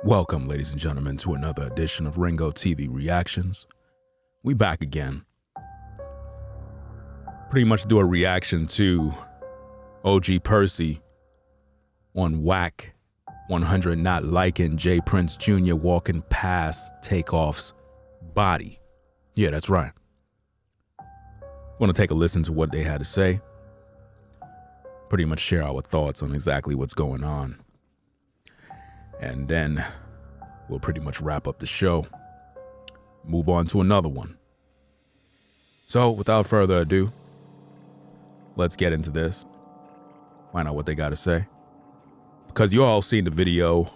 Welcome, ladies and gentlemen, to another edition of Ringo TV Reactions. We back again. Pretty much do a reaction to OG Percy on Wack 100 not liking JPrinceJr. walking past Takeoffs' body. Yeah, that's right. Want to take a listen to what they had to say. Pretty much share our thoughts on exactly what's going on. And then we'll pretty much wrap up the show. Move on to another one. So without further ado, let's get into this. Find out what they got to say. Because you all seen the video.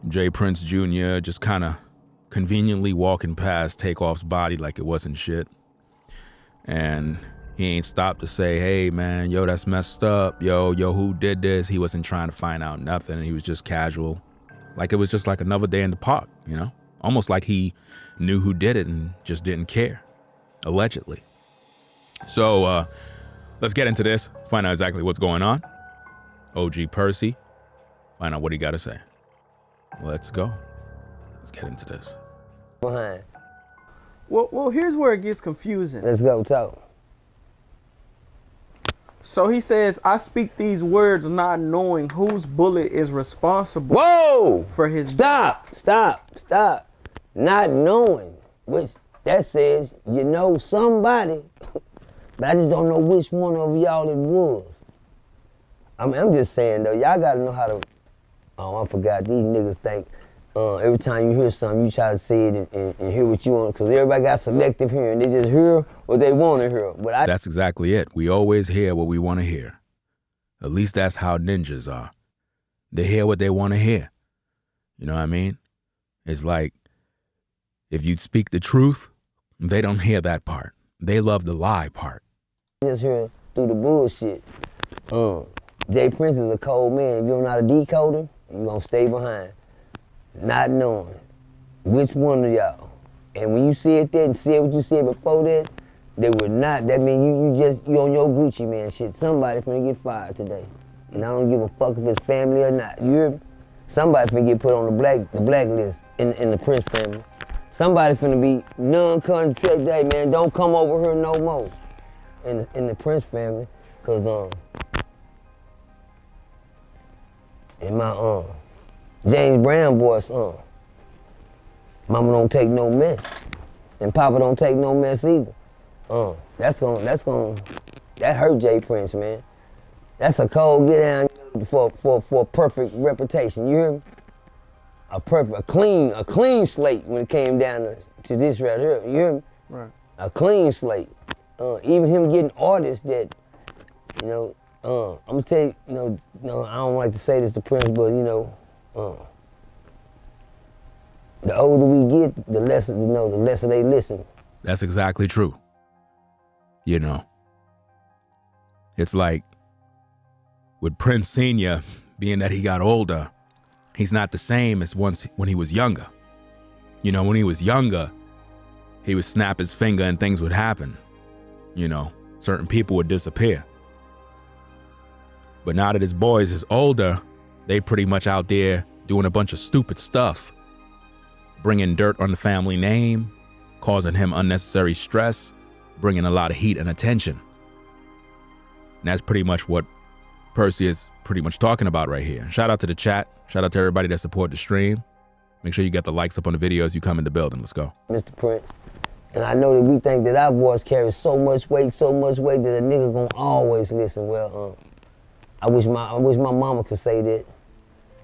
JPrinceJr. just kind of conveniently walking past Takeoff's body like it wasn't shit. And he ain't stopped to say, hey, man, yo, that's messed up. Yo, who did this? He wasn't trying to find out nothing. He was just casual. Like it was just like another day in the park, you know? Almost like he knew who did it and just didn't care, allegedly. So let's get into this, find out exactly what's going on. OG Percy, find out what he got to say. Let's go. Let's get into this. Behind. Well, here's where it gets confusing. Let's go talk. So he says, I speak these words not knowing whose bullet is responsible. Whoa! For his Stop! Not knowing, which that says you know somebody, but I just don't know which one of y'all it was. I'm just saying though, y'all gotta know how to. Oh, I forgot. These niggas think every time you hear something, you try to say it and hear what you want, because everybody got selective hearing. They just hear what they want to hear. But that's exactly it. We always hear what we want to hear. At least that's how ninjas are. They hear what they want to hear. You know what I mean? It's like, if you speak the truth, they don't hear that part. They love the lie part. Just hear through the bullshit. J Prince is a cold man. If you don't know how to decode him, you're going to stay behind. Not knowing which one of y'all. And when you said that and said what you said before that, they were not. That means you on your Gucci man shit. Somebody finna get fired today. And I don't give a fuck if it's family or not. You hear me? Somebody finna get put on the blacklist in the Prince family. Somebody finna be non-contract day, man. Don't come over here no more. In the Prince family. Cause in my James Brown boys, mama don't take no mess, and papa don't take no mess either. That hurt J Prince, man. That's a cold get down for a perfect reputation. You hear me? A clean slate when it came down to this right here. You hear me? Right. A clean slate. Even him getting artists that, you know. I'm gonna tell you, I don't like to say this to Prince, but the older we get, the less, the lesser they listen. That's exactly true. You know, it's like with Prince Sr., being that he got older, he's not the same as when he was younger. You know, when he was younger, he would snap his finger and things would happen. You know, certain people would disappear. But now that his boys is older, they pretty much out there doing a bunch of stupid stuff, bringing dirt on the family name, causing him unnecessary stress, bringing a lot of heat and attention. And that's pretty much what Percy is pretty much talking about right here. Shout out to the chat. Shout out to everybody that support the stream. Make sure you get the likes up on the videos you come in the building. Let's go. Mr. Prince. And I know that we think that our boys carry so much weight that a nigga gonna always listen. Well, I wish my mama could say that.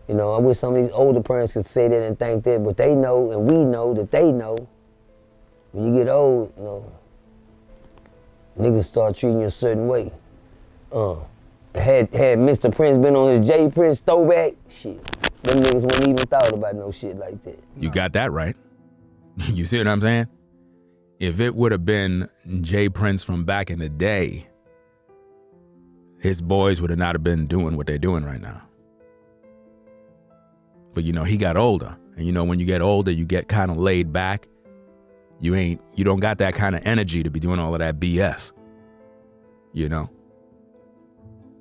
You know, I wish some of these older parents could say that and think that, but they know and we know that they know. When you get old, niggas start treating you a certain way. Had Mr. Prince been on his J Prince throwback, shit, them niggas wouldn't even thought about no shit like that. You got that right. You see what I'm saying? If it would have been J Prince from back in the day, his boys would have not have been doing what they're doing right now. But he got older. And when you get older, you get kind of laid back. You don't got that kind of energy to be doing all of that BS.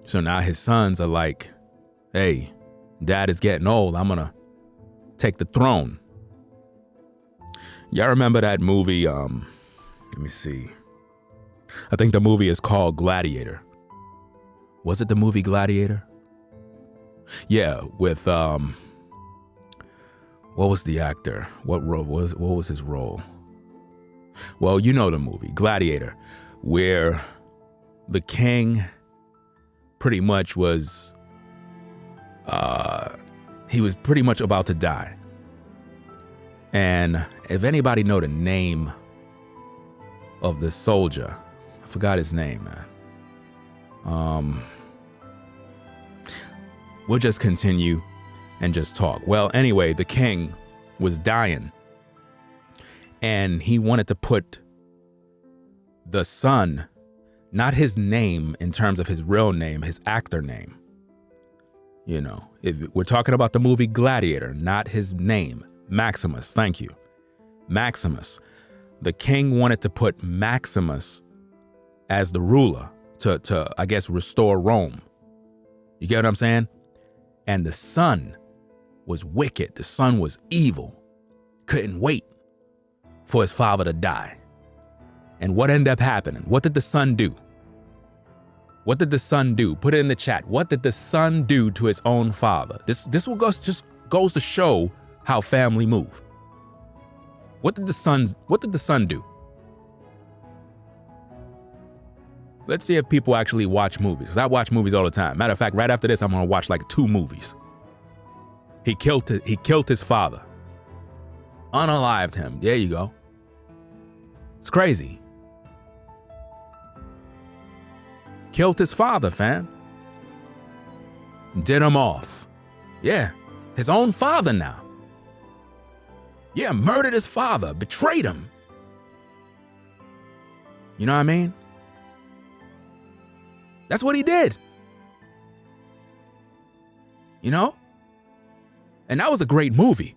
So now his sons are like, hey, dad is getting old. I'm gonna take the throne. Y'all remember that movie? Let me see. I think the movie is called Gladiator. Was it the movie Gladiator? Yeah, with what was the actor? What was his role? Well, you know the movie Gladiator, where the king pretty much was he was pretty much about to die. And if anybody know the name of the soldier, I forgot his name, man. We'll just continue and just talk. Well, anyway, the king was dying, and he wanted to put the son, not his name in terms of his real name, his actor name. You know, if we're talking about the movie Gladiator, not his name, Maximus. Thank you. Maximus. The king wanted to put Maximus as the ruler to I guess, restore Rome. You get what I'm saying? And the son was wicked. The son was evil. Couldn't wait for his father to die. And what ended up happening? What did the son do? What did the son do? Put it in the chat. What did the son do to his own father? This just goes to show how family move. What did the son do? Let's see if people actually watch movies. 'Cause I watch movies all the time. Matter of fact, right after this, I'm gonna watch like 2 movies. He killed his father. Unalived him. There you go. It's crazy. Killed his father, fam. Did him off. Yeah, his own father now. Yeah, murdered his father, betrayed him. You know what I mean? That's what he did. You know? And that was a great movie.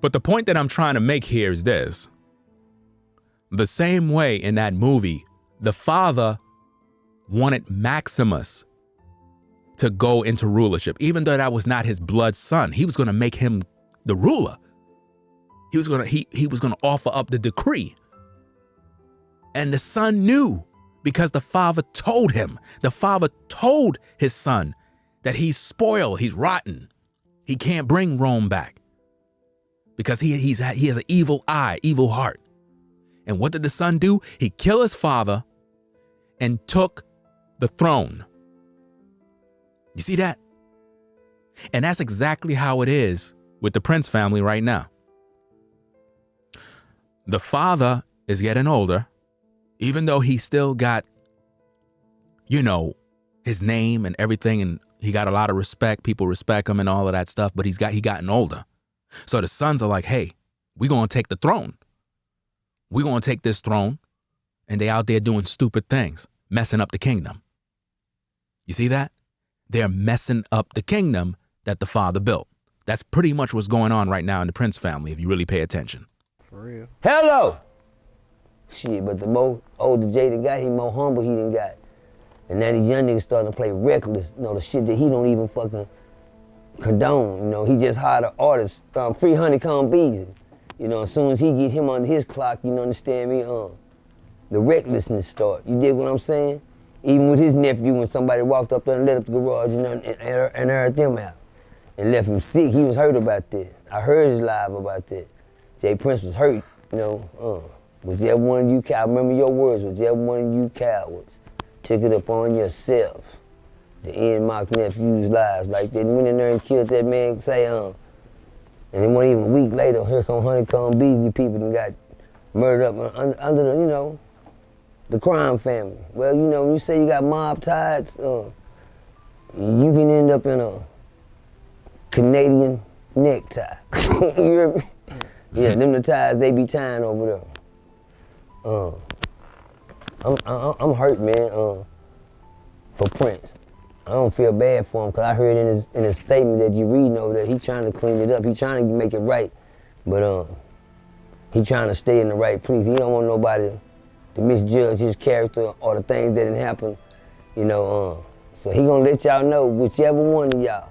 But the point that I'm trying to make here is this. The same way in that movie, the father wanted Maximus to go into rulership, even though that was not his blood son. He was going to make him the ruler. He was going to offer up the decree. And the son knew, because the father told him. The father told his son that he's spoiled, he's rotten. He can't bring Rome back because he has an evil eye, evil heart. And what did the son do? He killed his father and took the throne. You see that? And that's exactly how it is with the Prince family right now. The father is getting older, even though he still got, you know, his name and everything, and he got a lot of respect. People respect him and all of that stuff, but he gotten older. So the sons are like, hey, we're going to take the throne. We're going to take this throne. And they out there doing stupid things, messing up the kingdom. You see that? They're messing up the kingdom that the father built. That's pretty much what's going on right now in the Prince family, if you really pay attention. For real. Hello! Shit, but the more older Jada got, he more humble he done got. And now these young niggas starting to play reckless, you know, the shit that he don't even fucking condone. You know, he just hired an artist, Free Honeycomb Beezy. You know, as soon as he get him under his clock, you know, understand me, the recklessness start. You dig what I'm saying? Even with his nephew, when somebody walked up there and lit up the garage, you know, and aired them out and left him sick, he was hurt about that. I heard his live about that. J. Prince was hurt, you know. Was there one of you cowards, remember your words, was there one of you cowards took it upon yourself to end my nephew's lives like that, and went in there and killed that man, say, and then one even a week later, here come Honeycomb Beasley people and got murdered up under the, you know, the crime family. Well, you know, when you say you got mob ties, you can end up in a Canadian necktie. You hear me? Yeah, them the ties they be tying over there. I'm hurt, man, for Prince. I don't feel bad for him, because I heard in his statement that you reading over there, he's trying to clean it up. He's trying to make it right, but he's trying to stay in the right place. He don't want nobody to misjudge his character or the things that didn't happen, you know. So he gonna let y'all know, whichever one of y'all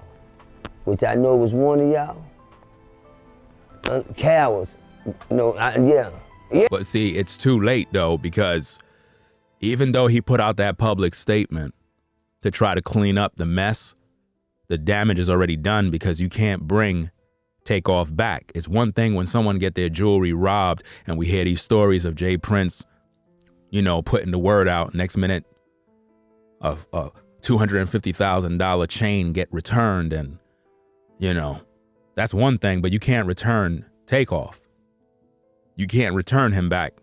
which I know was one of y'all, cowards. No, yeah. But see, it's too late though, because even though he put out that public statement to try to clean up the mess, the damage is already done, because you can't bring Takeoff back. It's one thing when someone get their jewelry robbed and we hear these stories of J. Prince, you know, putting the word out. Next minute, a $250,000 chain get returned, and, you know, that's one thing, but you can't return Takeoff. You can't return him back.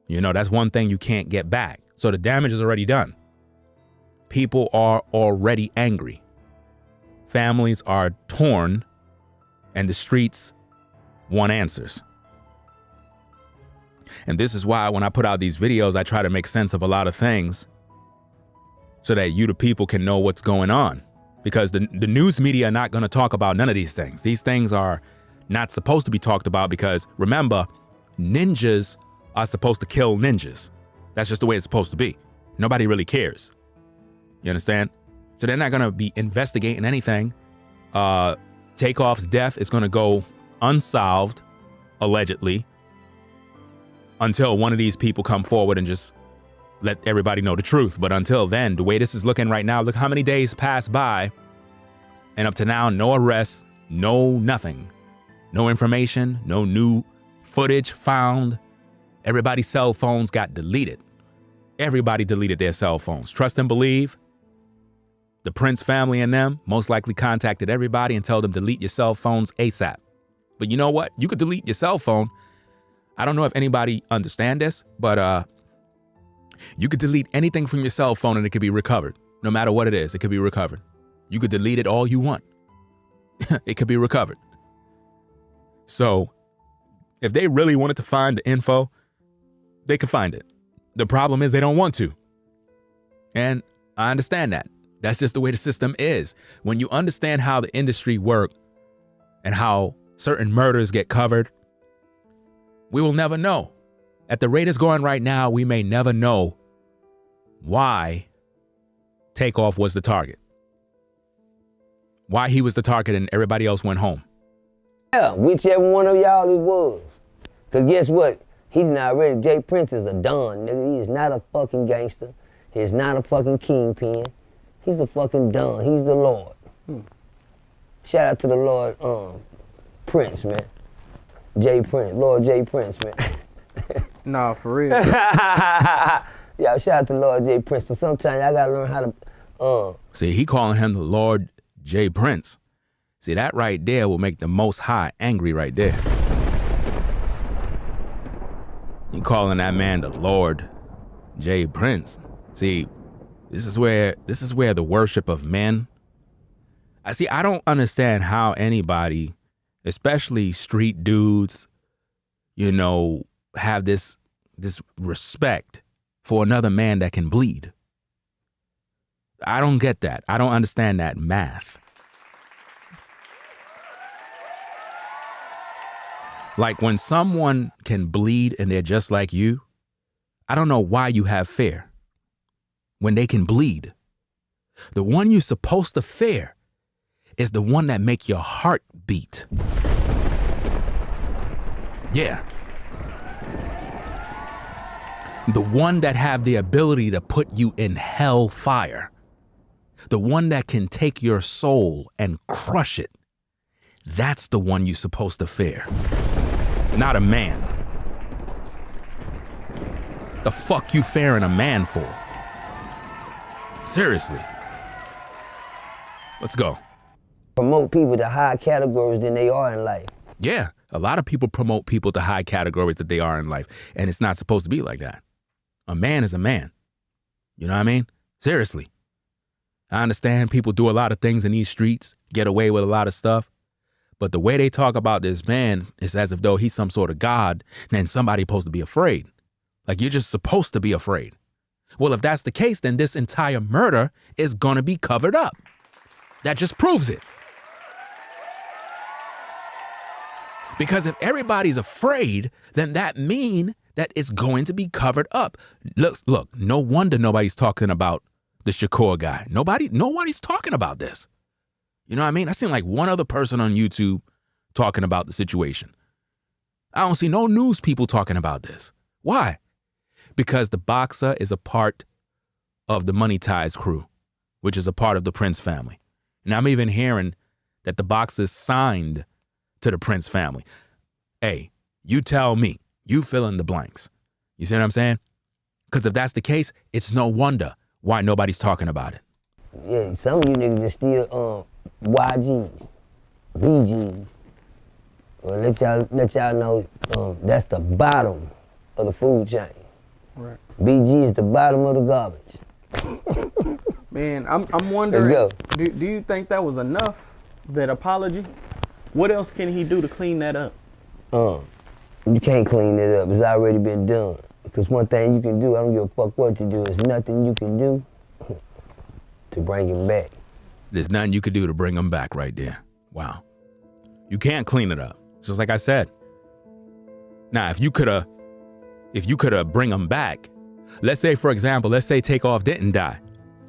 You know, that's one thing you can't get back. So the damage is already done. People are already angry. Families are torn, and the streets want answers. And this is why when I put out these videos, I try to make sense of a lot of things so that you, the people, can know what's going on. Because the news media are not going to talk about none of these things. These things are not supposed to be talked about, because remember, ninjas are supposed to kill ninjas. That's just the way it's supposed to be. Nobody really cares. You understand? So they're not going to be investigating anything. Takeoff's death is going to go unsolved, allegedly, until one of these people come forward and just let everybody know the truth. But until then, the way this is looking right now, look how many days passed by, and up to now, no arrests, no nothing. No information, no new footage found. Everybody's cell phones got deleted. Everybody deleted their cell phones. Trust and believe. The Prince family and them most likely contacted everybody and told them delete your cell phones ASAP. But you know what? You could delete your cell phone. I don't know if anybody understand this, but you could delete anything from your cell phone and it could be recovered. No matter what it is, it could be recovered. You could delete it all you want. It could be recovered. So if they really wanted to find the info, they could find it. The problem is they don't want to. And I understand that. That's just the way the system is. When you understand how the industry works and how certain murders get covered, we will never know. At the rate it's going right now, we may never know why Takeoff was the target. Why he was the target and everybody else went home. Yeah, whichever one of y'all it was. Because guess what? He done already, J. Prince is a don, nigga. He is not a fucking gangster. He is not a fucking kingpin. He's a fucking don. He's the Lord. Shout out to the Lord Prince, man. J. Prince, Lord J. Prince, man. Nah, for real. Yeah, shout out to Lord J. Prince. So sometimes I gotta learn how to See, he calling him the Lord J. Prince. See, that right there will make the Most High angry right there. You calling that man the Lord J. Prince. See, this is where the worship of men. I don't understand how anybody, especially street dudes, you know, have this respect for another man that can bleed. I don't get that. I don't understand that math. Like when someone can bleed and they're just like you, I don't know why you have fear. When they can bleed, the one you're supposed to fear is the one that make your heart beat. Yeah. The one that have the ability to put you in hell fire. The one that can take your soul and crush it. That's the one you're supposed to fear. Not a man. The fuck you fearing a man for? Seriously. Let's go. Promote people to higher categories than they are in life. Yeah, a lot of people promote people to high categories that they are in life, and it's not supposed to be like that. A man is a man. You know what I mean? Seriously. I understand people do a lot of things in these streets, get away with a lot of stuff. But the way they talk about this man is as if though he's some sort of God and somebody's supposed to be afraid. Like you're just supposed to be afraid. Well, if that's the case, then this entire murder is going to be covered up. That just proves it. Because if everybody's afraid, then that means that it's going to be covered up. Look, no wonder nobody's talking about the Shakur guy. Nobody's talking about this. You know what I mean? I seen like one other person on YouTube talking about the situation. I don't see no news people talking about this. Why? Because the boxer is a part of the Money Ties crew, which is a part of the Prince family. And I'm even hearing that the boxer's signed to the Prince family. Hey, you tell me, you fill in the blanks. You see what I'm saying? Because if that's the case, it's no wonder why nobody's talking about it. Yeah, some of you niggas just still YGs, BGs. Well, let y'all know that's the bottom of the food chain. Right. BG is the bottom of the garbage. Man, I'm wondering, Let's go. Do you think that was enough, that apology? What else can he do to clean that up? You can't clean it up. It's already been done. Because one thing you can do, I don't give a fuck what you do, there's nothing you can do to bring him back. There's nothing you could do to bring him back right there. Wow. You can't clean it up. Just like I said. Now, if you could have bring him back, let's say, for example, let's say Takeoff didn't die.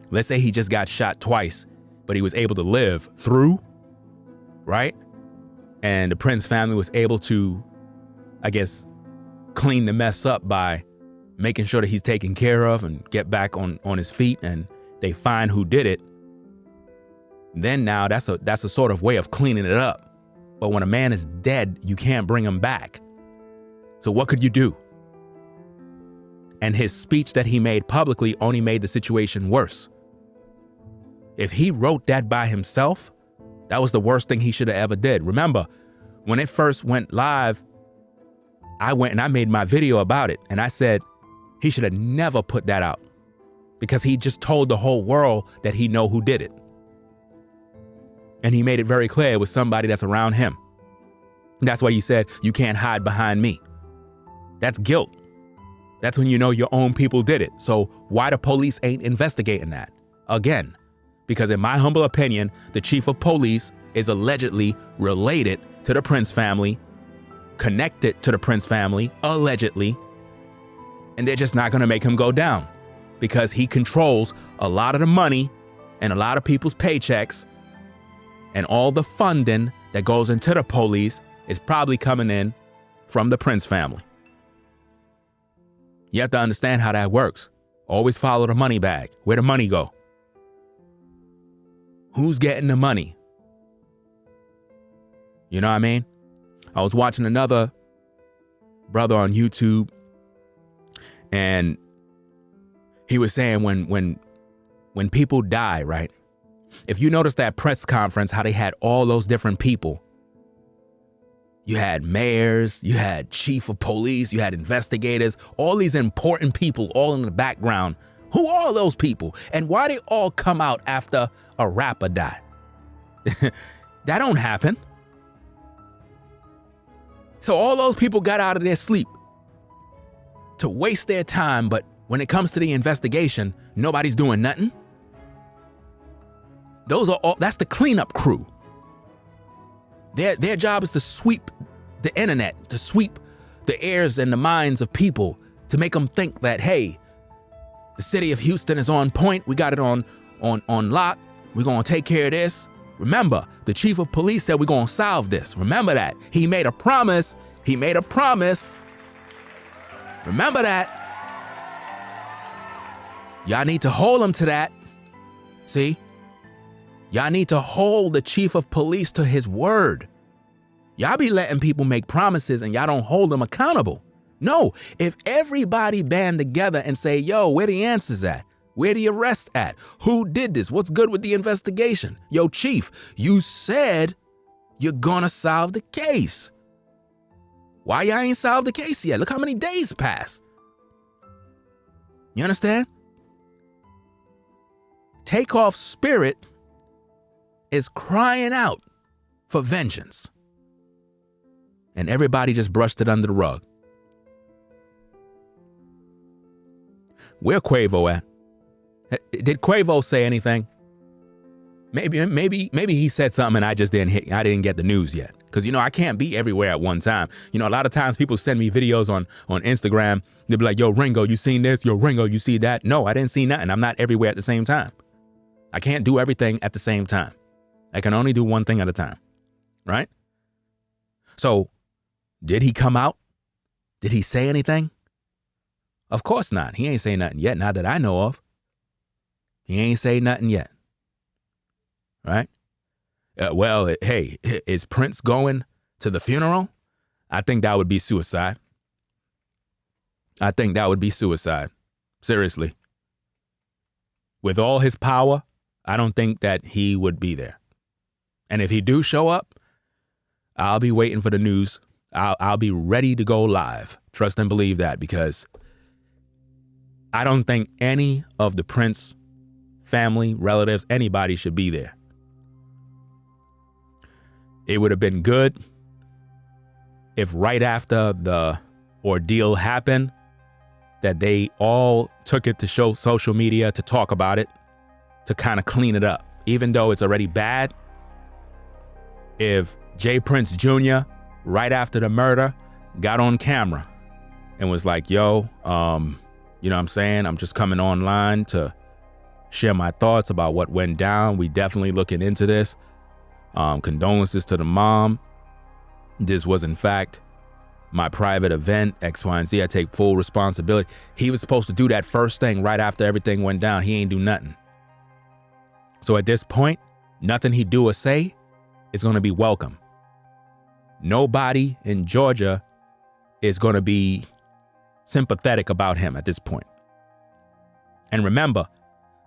Let's say he just got shot twice, but he was able to live through, right? And the Prince family was able to, I guess, clean the mess up by making sure that he's taken care of and get back on his feet, and they find who did it. Then now that's a sort of way of cleaning it up. But when a man is dead, you can't bring him back. So what could you do? And his speech that he made publicly only made the situation worse. If he wrote that by himself, that was the worst thing he should have ever did. Remember, when it first went live, I went and I made my video about it. And I said, he should have never put that out because he just told the whole world that he know who did it. And he made it very clear it was somebody that's around him. And that's why he said, you can't hide behind me. That's guilt. That's when you know your own people did it. So why the police ain't investigating that? Again, because in my humble opinion, the chief of police is allegedly related to the Prince family, connected to the Prince family, allegedly, and they're just not gonna make him go down because he controls a lot of the money and a lot of people's paychecks, and all the funding that goes into the police is probably coming in from the Prince family. You have to understand how that works. Always follow the money bag. Where the money go? Who's getting the money? You know what I mean? I was watching another brother on YouTube, and he was saying when people die, right? If you notice that press conference, how they had all those different people. You had mayors, you had chief of police, you had investigators, all these important people all in the background. Who are those people? And why they all come out after a rapper die? That don't happen. So all those people got out of their sleep to waste their time, but when it comes to the investigation, nobody's doing nothing. That's the cleanup crew. Their job is to sweep the internet, to sweep the ears and the minds of people, to make them think that, hey, the city of Houston is on point. We got it on lock. We're going to take care of this. Remember, the chief of police said we're going to solve this. Remember that. He made a promise. He made a promise. Remember that. Y'all need to hold him to that. See? Y'all need to hold the chief of police to his word. Y'all be letting people make promises and y'all don't hold them accountable. No, if everybody band together and say, yo, where the answers at? Where the arrest at? Who did this? What's good with the investigation? Yo, chief, you said you're gonna solve the case. Why y'all ain't solved the case yet? Look how many days passed. You understand? Takeoff's spirit is crying out for vengeance. And everybody just brushed it under the rug. Where Quavo at? Did Quavo say anything? Maybe he said something and I didn't get the news yet. Because, I can't be everywhere at one time. A lot of times people send me videos on Instagram. They'll be like, yo, Ringo, you seen this? Yo, Ringo, you see that? No, I didn't see nothing. I'm not everywhere at the same time. I can't do everything at the same time. I can only do one thing at a time, right? So did he come out? Did he say anything? Of course not. He ain't say nothing yet, not that I know of. He ain't say nothing yet, right? Hey, is Prince going to the funeral? I think that would be suicide. I think that would be suicide. Seriously. With all his power, I don't think that he would be there. And if he do show up, I'll be waiting for the news. I'll be ready to go live. Trust and believe that, because I don't think any of the Prince family, relatives, anybody should be there. It would have been good if right after the ordeal happened, that they all took it to social media to talk about it, to kind of clean it up. Even though it's already bad, if JPrinceJr, right after the murder, got on camera and was like, yo, you know what I'm saying? I'm just coming online to share my thoughts about what went down. We definitely looking into this. Condolences to the mom. This was, in fact, my private event, X, Y, and Z. I take full responsibility. He was supposed to do that first thing right after everything went down. He ain't do nothing. So at this point, nothing he do or say is going to be welcome. Nobody in Georgia is going to be sympathetic about him at this point. And remember,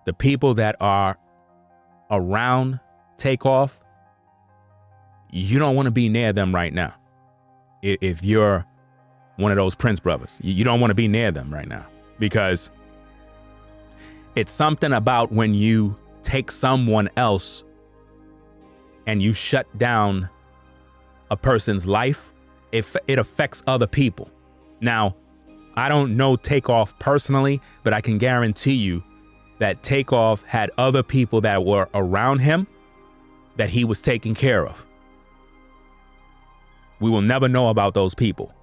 the people that are around Takeoff, you don't want to be near them right now. If you're one of those Prince brothers, you don't want to be near them right now, because it's something about when you take someone else and you shut down a person's life, it affects other people. Now, I don't know Takeoff personally, but I can guarantee you that Takeoff had other people that were around him that he was taking care of. We will never know about those people.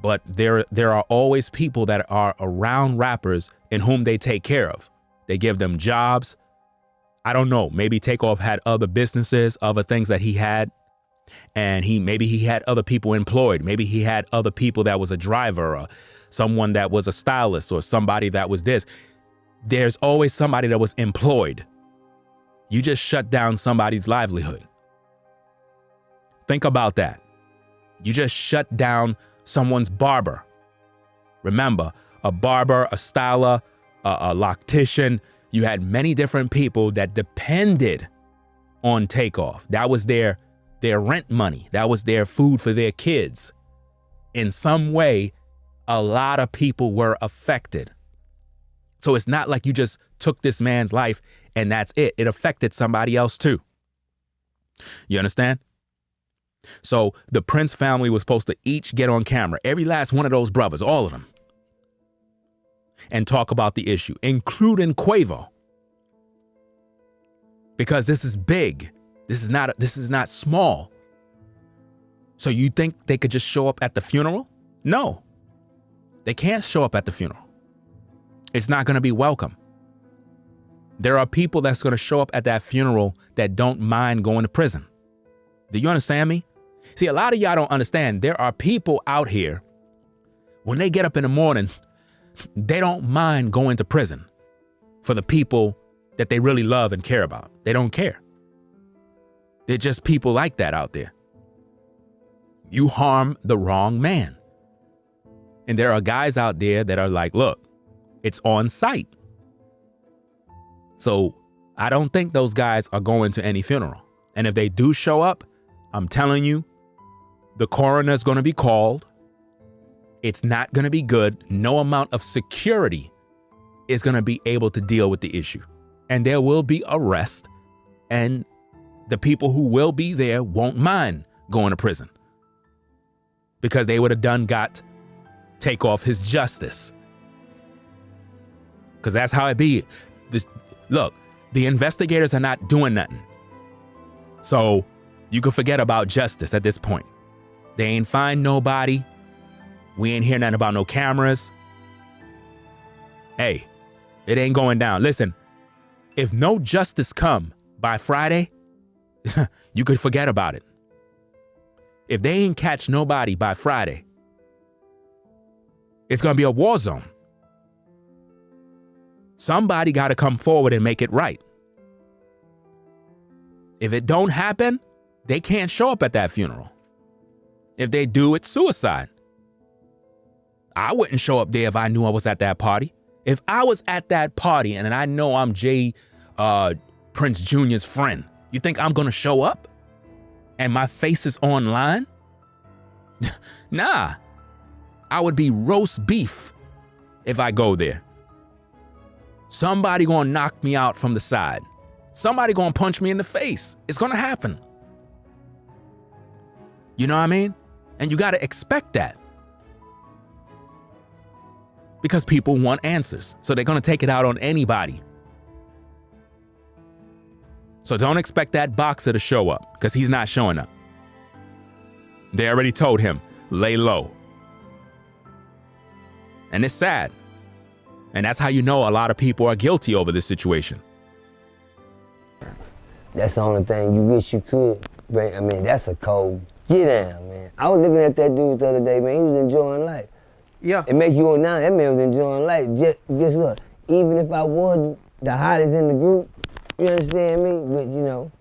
But there are always people that are around rappers in whom they take care of. They give them jobs. I don't know. Maybe Takeoff had other businesses, other things that he had. And maybe he had other people employed. Maybe he had other people that was a driver, or someone that was a stylist, or somebody that was this. There's always somebody that was employed. You just shut down somebody's livelihood. Think about that. You just shut down someone's barber. Remember, a barber, a styler, a loctician. You had many different people that depended on Takeoff. That was their rent money. That was their food for their kids. In some way, a lot of people were affected. So it's not like you just took this man's life and that's it. It affected somebody else too. You understand? So the Prince family was supposed to each get on camera, every last one of those brothers, all of them, and talk about the issue, including Quavo. Because this is big. This is not small. So you think they could just show up at the funeral? No. They can't show up at the funeral. It's not going to be welcome. There are people that's going to show up at that funeral that don't mind going to prison. Do you understand me? See, a lot of y'all don't understand. There are people out here, when they get up in the morning, they don't mind going to prison for the people that they really love and care about. They don't care. They're just people like that out there. You harm the wrong man. And there are guys out there that are like, look, it's on site. So I don't think those guys are going to any funeral. And if they do show up, I'm telling you, the coroner's going to be called. It's not going to be good. No amount of security is going to be able to deal with the issue. And there will be arrest. And the people who will be there won't mind going to prison, because they would have got Takeoff his justice. Because that's how it be. Look, the investigators are not doing nothing. So you can forget about justice at this point. They ain't find nobody. We ain't hear nothing about no cameras. Hey, it ain't going down. Listen, if no justice come by Friday, you could forget about it. If they ain't catch nobody by Friday, it's going to be a war zone. Somebody got to come forward and make it right. If it don't happen, they can't show up at that funeral. If they do, it's suicide. I wouldn't show up there if I knew I was at that party. If I was at that party and I know I'm Prince Jr.'s friend, you think I'm going to show up? And my face is online? Nah. I would be roast beef if I go there. Somebody gonna knock me out from the side. Somebody gonna punch me in the face. It's gonna happen. You know what I mean? And you gotta expect that. Because people want answers. So they're gonna take it out on anybody. So don't expect that boxer to show up, because he's not showing up. They already told him, lay low. And it's sad. And that's how you know a lot of people are guilty over this situation. That's the only thing you wish you could bring. I mean, that's a cold get down, man. I was looking at that dude the other day, man. He was enjoying life. Yeah. It make you old now. That man was enjoying life. Just look, even if I was the hottest in the group, you understand me? But you know,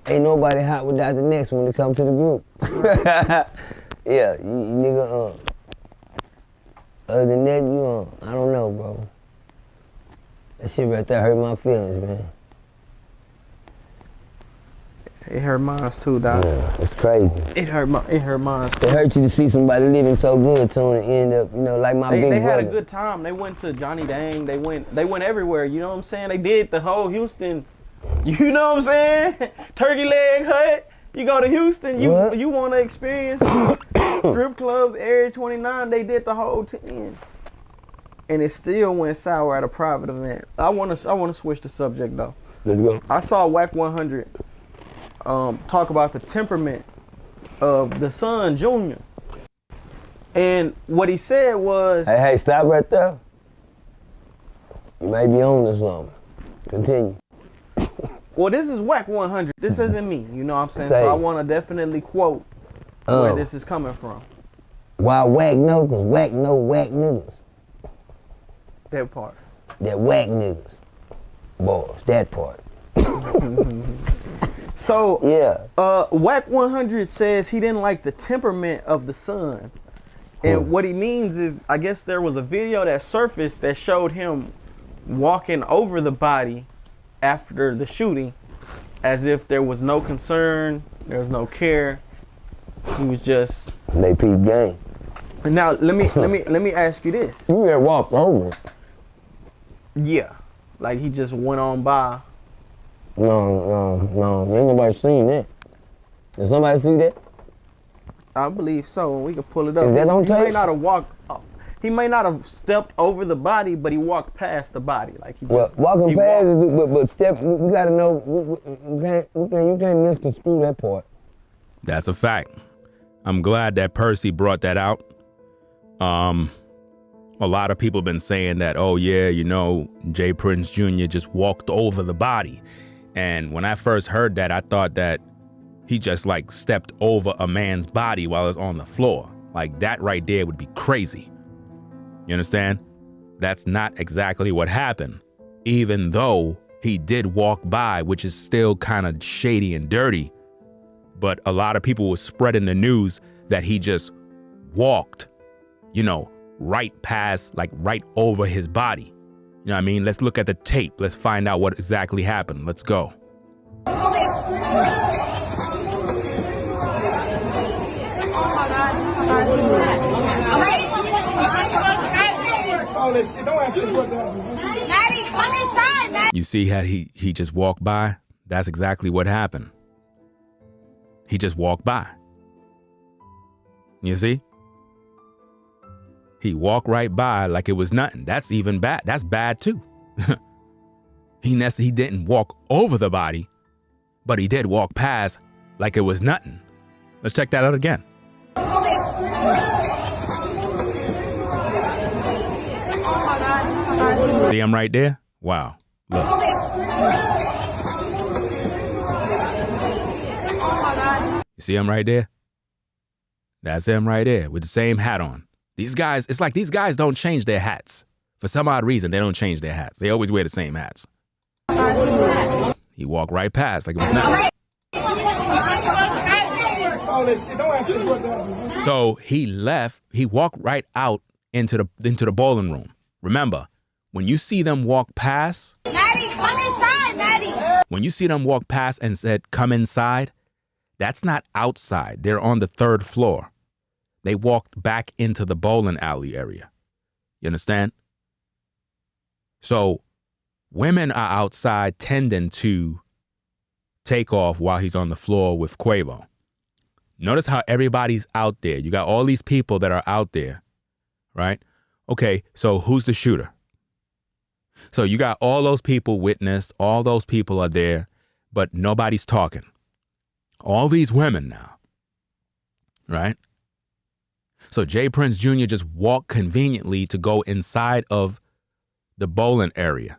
ain't nobody hot without the next one to come to the group. Yeah, you nigga, other than that, you I don't know, bro. That shit right there hurt my feelings, man. It hurt mine too, dog. Yeah, it's crazy. It hurt mine too. It hurt you to see somebody living so good, Tony, and end up, you know, like my big brother. They had a good time. They went to Johnny Dang. They went everywhere. You know what I'm saying? They did the whole Houston. You know what I'm saying? Turkey Leg Hut. You go to Houston. You want to experience strip clubs, Area 29. They did the whole 10, and it still went sour at a private event. I want to switch the subject though. Let's go. I saw Wack 100 talk about the temperament of the son, Junior. And what he said was... Hey, stop right there. You might be on to something. Continue. Well, this is Wack 100. This isn't me. You know what I'm saying? Say. So I want to definitely quote where this is coming from. Why Wack know? Because Wack know whack niggas. That part. That whack niggas. Boys, that part. So, yeah. Wack 100 says he didn't like the temperament of the son. And what he means is, I guess there was a video that surfaced that showed him walking over the body after the shooting as if there was no concern, there was no care. He was just... They peep game. And now, let me ask you this. You had walked over. Yeah. Like he just went on by. No. Ain't nobody seen that. Did somebody see that? I believe so, and we can pull it up. Is that on tape? He may not have walked. He may not have stepped over the body, but he walked past the body. Like he just, walking past is, but step. We gotta know. You can't misconstrue that part. That's a fact. I'm glad that Percy brought that out. A lot of people have been saying that, oh yeah, you know, JPrinceJr. just walked over the body. And when I first heard that, I thought that he just like stepped over a man's body while it's on the floor. Like that right there would be crazy. You understand? That's not exactly what happened, even though he did walk by, which is still kind of shady and dirty. But a lot of people were spreading the news that he just walked, you know, right past, like right over his body. You know what I mean? Let's look at the tape. Let's find out what exactly happened. Let's go. You see how he just walked by? That's exactly what happened. He just walked by. You see? He walked right by like it was nothing. That's even bad. That's bad too. He didn't walk over the body, but he did walk past like it was nothing. Let's check that out again. See him right there? Wow. Look. see him right there? That's him right there with the same hat on. These guys, it's like these guys don't change their hats. For some odd reason, they don't change their hats. They always wear the same hats. He walked right past like it was nothing. So he left. He walked right out into the bowling room. Remember, when you see them walk past, Maddie, come inside, Maddie. When you see them walk past and said, "Come inside," that's not outside. They're on the 3rd floor. They walked back into the bowling alley area. You understand? So women are outside tending to Takeoff while he's on the floor with Quavo. Notice how everybody's out there. You got all these people that are out there, right? Okay, so who's the shooter? So you got all those people witnessed, all those people are there, but nobody's talking. All these women now, right? So JPrinceJr. just walked conveniently to go inside of the bowling area.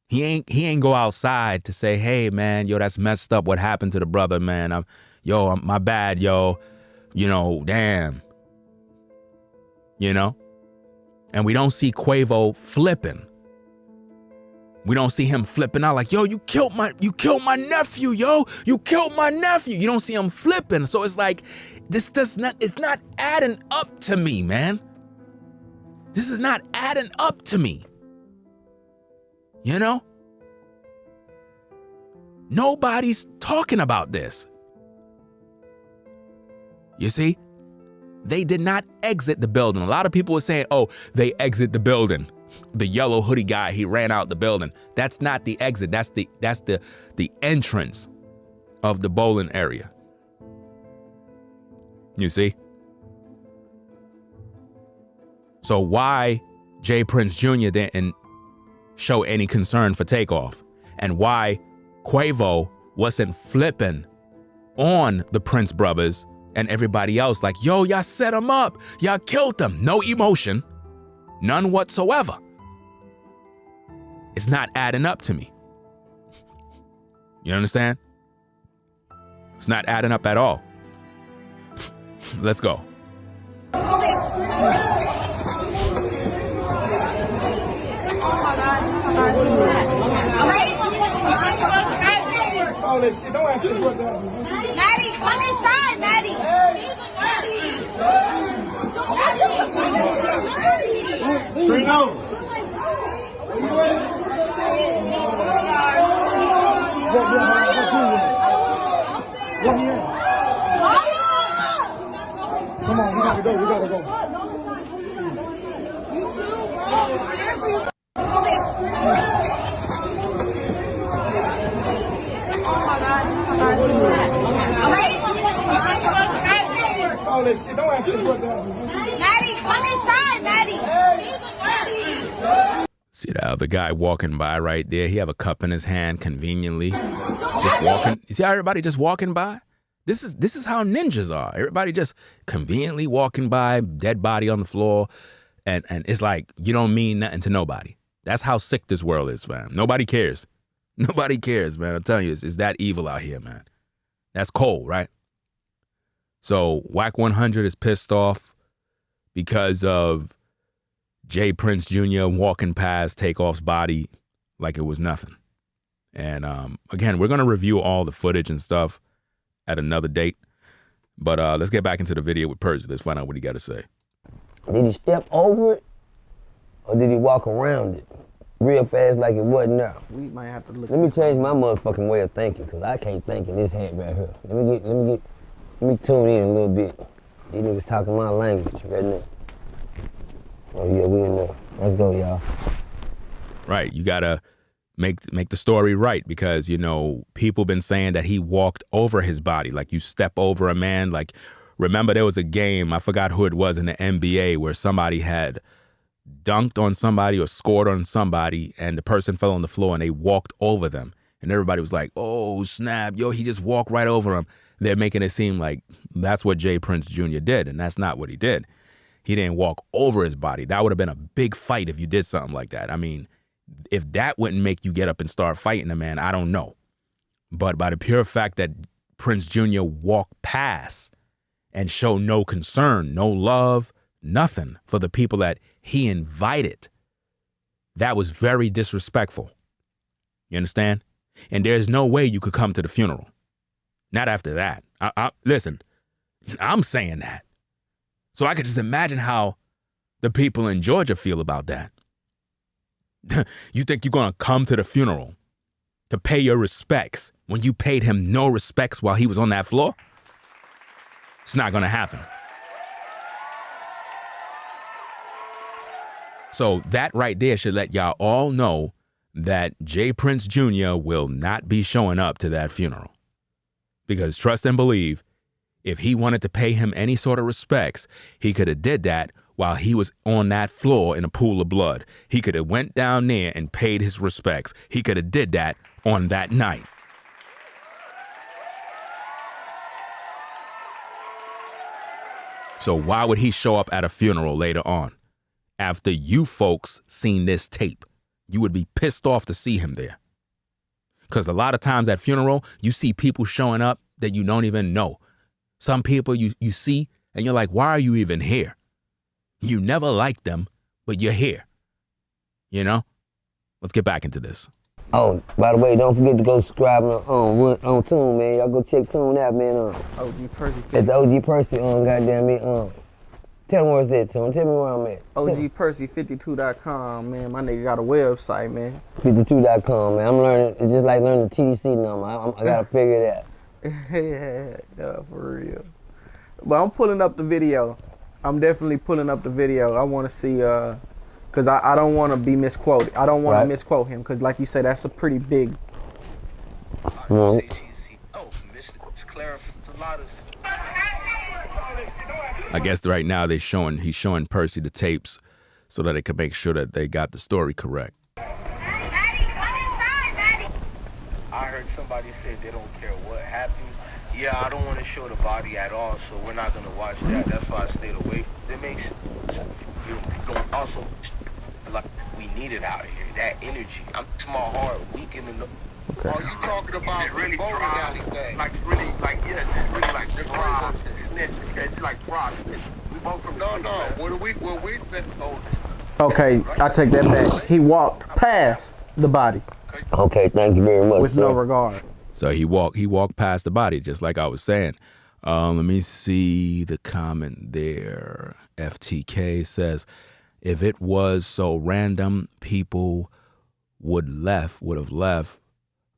He ain't go outside to say, "Hey man, yo, that's messed up. What happened to the brother, man? My bad, yo. You know, damn." You know? And we don't see Quavo flipping. We don't see him flipping out like, "Yo, you killed my nephew, yo. You killed my nephew." You don't see him flipping. So it's like, it's not adding up to me, man. This is not adding up to me. You know? Nobody's talking about this. You see? They did not exit the building. A lot of people were saying, "Oh, they exit the building. The yellow hoodie guy, he ran out the building." That's not the exit. That's the entrance of the bowling area. You see? So why JPrinceJr. didn't show any concern for Takeoff, and why Quavo wasn't flipping on the Prince brothers and everybody else like, "Yo, y'all set him up. Y'all killed him." No emotion. None whatsoever. It's not adding up to me. You understand? It's not adding up at all. Let's go. All this shit, don't answer the question. Maddie, come inside, Maddie. Ringo. Come on, we gotta go. All this shit, don't answer the question. Maddie, come inside, Maddie. See the other guy walking by right there? He have a cup in his hand conveniently. Just walking. You see how everybody just walking by? This is how ninjas are. Everybody just conveniently walking by, dead body on the floor, and it's like you don't mean nothing to nobody. That's how sick this world is, fam. Nobody cares. Nobody cares, man. I'm telling you, it's that evil out here, man. That's cold, right? So Wack 100 is pissed off because of JPrinceJr. walking past Takeoff's body like it was nothing. And again, we're going to review all the footage and stuff at another date. But let's get back into the video with Percy. Let's find out what he got to say. Did he step over it, or did he walk around it real fast like it wasn't there? We might have to look. Let me change my motherfucking way of thinking, because I can't think in this head right here. Let me tune in a little bit. These niggas talking my language right now. Oh yeah, we in there. Let's go, y'all. Right, you gotta make the story right, because you know people been saying that he walked over his body, like you step over a man. Like, remember there was a game, I forgot who it was, in the NBA where somebody had dunked on somebody or scored on somebody, and the person fell on the floor and they walked over them, and everybody was like, "Oh snap, yo, he just walked right over him." They're making it seem like that's what JPrinceJr. did, and that's not what he did. He didn't walk over his body. That would have been a big fight if you did something like that. I mean, if that wouldn't make you get up and start fighting a man, I don't know. But by the pure fact that Prince Jr. walk past and show no concern, no love, nothing for the people that he invited. That was very disrespectful. You understand? And there's no way you could come to the funeral. Not after that. Listen, I'm saying that. So I could just imagine how the people in Georgia feel about that. You think you're going to come to the funeral to pay your respects when you paid him no respects while he was on that floor? It's not going to happen. So that right there should let y'all all know that JPrinceJr. will not be showing up to that funeral. Because trust and believe, if he wanted to pay him any sort of respects, he could have did that while he was on that floor in a pool of blood. He could have went down there and paid his respects. He could have did that on that night. So why would he show up at a funeral later on? After you folks seen this tape, you would be pissed off to see him there. Because a lot of times at funeral, you see people showing up that you don't even know. Some people you see and you're like, why are you even here? You never liked them, but you're here. You know? Let's get back into this. Oh, by the way, don't forget to go subscribe on Tune, man. Y'all go check Tune out, man. OG Percy. At the OG Percy, goddamn it. Tell them where it's at, Tune. Tell me where I'm at. OGPercy52.com, man. My nigga got a website, man. 52.com, man. I'm learning. It's just like learning the TDC number. I gotta figure it out. Yeah, for real. But I'm pulling up the video. I'm definitely pulling up the video. I want to see, because I don't want to be misquoted. I don't want to misquote him, because like you said, that's a pretty big. I guess right now he's showing Percy the tapes so that they can make sure that they got the story correct. I heard somebody say they don't care what happens. Yeah, I don't want to show the body at all, so we're not gonna watch that. That's why I stayed away. It makes sense. You don't also like we need it out here. That energy. I'm small, hard, weak in the. Okay. Are you talking about really bowling alley thing? Like really, like yeah, really like drive and snitch, like rock. We both from No. What we said? Oh. Okay, I take that back. He walked past the body Okay, thank you very much, with sir. no regard. So he walked past the body, just like I was saying. Let me see the comment there. FTK says, if it was so random, people would have left.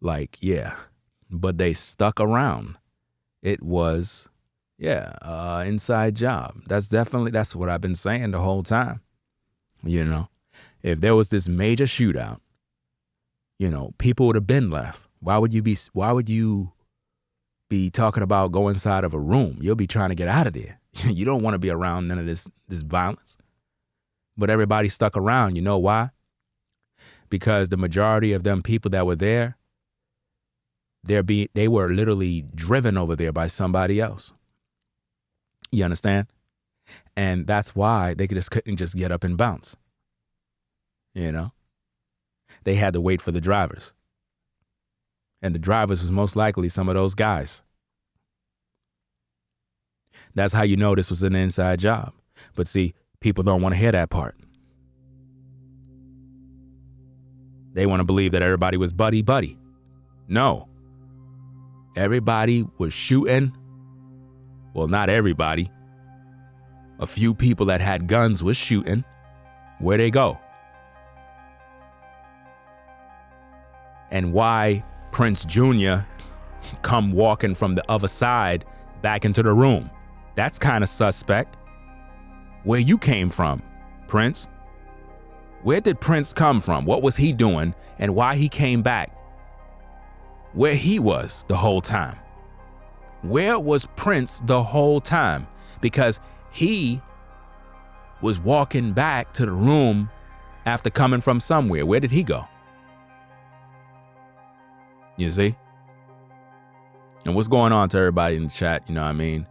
Like, yeah, but they stuck around. It was, inside job. That's what I've been saying the whole time. You know, if there was this major shootout, you know, people would have been left. Why would you be talking about go inside of a room? You'll be trying to get out of there. You don't want to be around none of this violence. But everybody stuck around. You know why? Because the majority of them people that were there, they were literally driven over there by somebody else. You understand? And that's why they couldn't just get up and bounce. You know? They had to wait for the drivers. And the drivers was most likely some of those guys. That's how you know this was an inside job. But see, people don't want to hear that part. They want to believe that everybody was buddy. No. Everybody was shooting. Well, not everybody. A few people that had guns was shooting. Where'd they go? And why Prince Jr. come walking from the other side back into the room? That's kind of suspect. Where you came from, Prince? Where did Prince come from? What was he doing and why he came back? Where he was the whole time? Where was Prince the whole time? Because he was walking back to the room after coming from somewhere. Where did he go? You see? And what's going on to everybody in the chat, you know what I mean?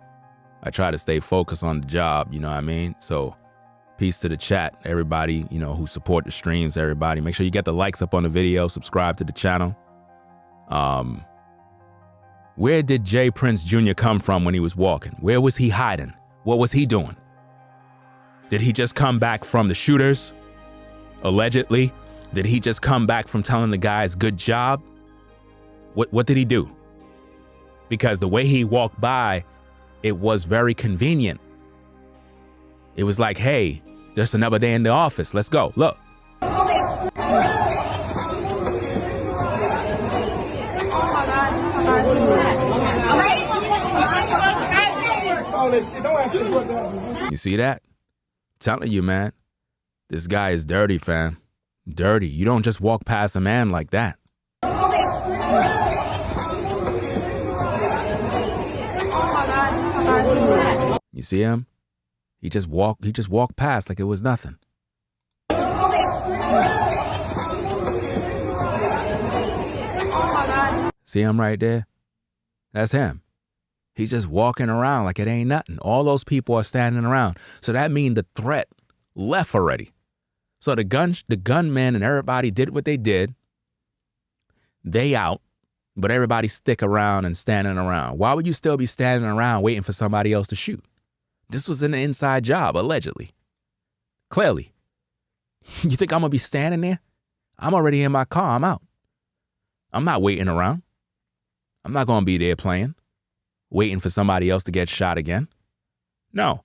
I try to stay focused on the job, you know what I mean? So peace to the chat, everybody, you know, who support the streams, everybody. Make sure you get the likes up on the video, subscribe to the channel. Where did J. Prince Jr. come from when he was walking? Where was he hiding? What was he doing? Did he just come back from the shooters? Allegedly? Did he just come back from telling the guys good job? What did he do? Because the way he walked by, it was very convenient. It was like, hey, just another day in the office. Let's go. Look. You see that? I'm telling you, man. This guy is dirty, fam. Dirty. You don't just walk past a man like that. You see him? He just walked past like it was nothing. See him right there? That's him. He's just walking around like it ain't nothing. All those people are standing around. So that means the threat left already. So the gunmen and everybody did what they did. They out, but everybody stick around and standing around. Why would you still be standing around waiting for somebody else to shoot? This was an inside job, allegedly. Clearly. You think I'm going to be standing there? I'm already in my car. I'm out. I'm not waiting around. I'm not going to be there playing, waiting for somebody else to get shot again. No.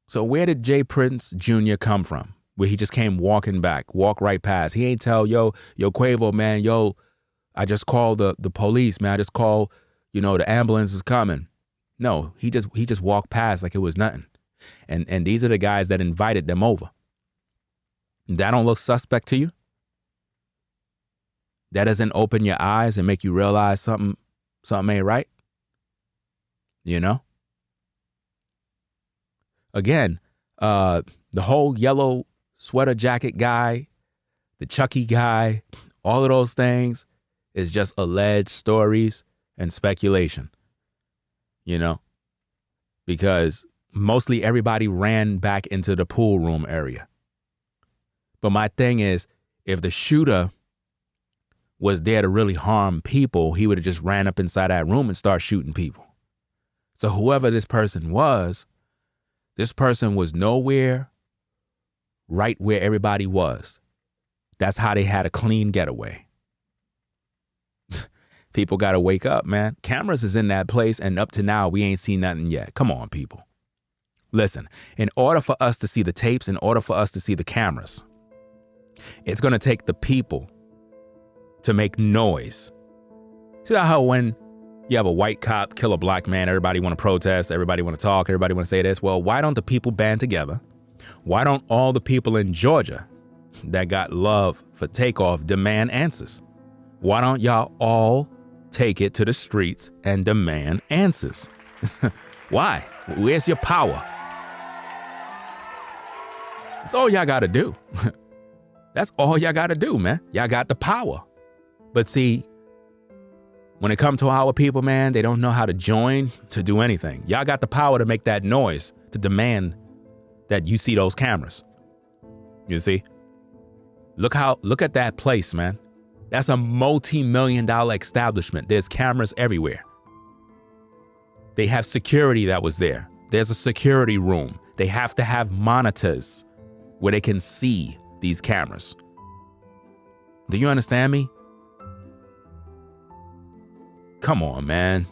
So where did J. Prince Jr. come from? Where he just came walking back, walk right past. He ain't tell, yo, Quavo, man, yo, I just called the police, man. I just called, the ambulance is coming. No, he just walked past like it was nothing. And these are the guys that invited them over. That don't look suspect to you? That doesn't open your eyes and make you realize something ain't right? Again, the whole yellow sweater jacket guy, the Chucky guy, all of those things is just alleged stories and speculation, because mostly everybody ran back into the pool room area. But my thing is, if the shooter was there to really harm people, he would have just ran up inside that room and start shooting people. So whoever this person was nowhere right where everybody was. That's how they had a clean getaway. People got to wake up, man. Cameras is in that place, and up to now, we ain't seen nothing yet. Come on, people. Listen, in order for us to see the tapes, in order for us to see the cameras, it's going to take the people to make noise. See how when you have a white cop kill a black man, everybody want to protest, everybody want to talk, everybody want to say this? Well, why don't the people band together? Why don't all the people in Georgia that got love for Takeoff demand answers? Why don't y'all all take it to the streets and demand answers? Why? Where's your power? That's all y'all got to do. That's all y'all got to do, man. Y'all got the power. But see, when it comes to our people, man, they don't know how to join to do anything. Y'all got the power to make that noise, to demand that you see those cameras. You see? Look at that place, man. That's a multi-million-dollar establishment. There's cameras everywhere. They have security that was there. There's a security room. They have to have monitors where they can see these cameras. Do you understand me? Come on, man.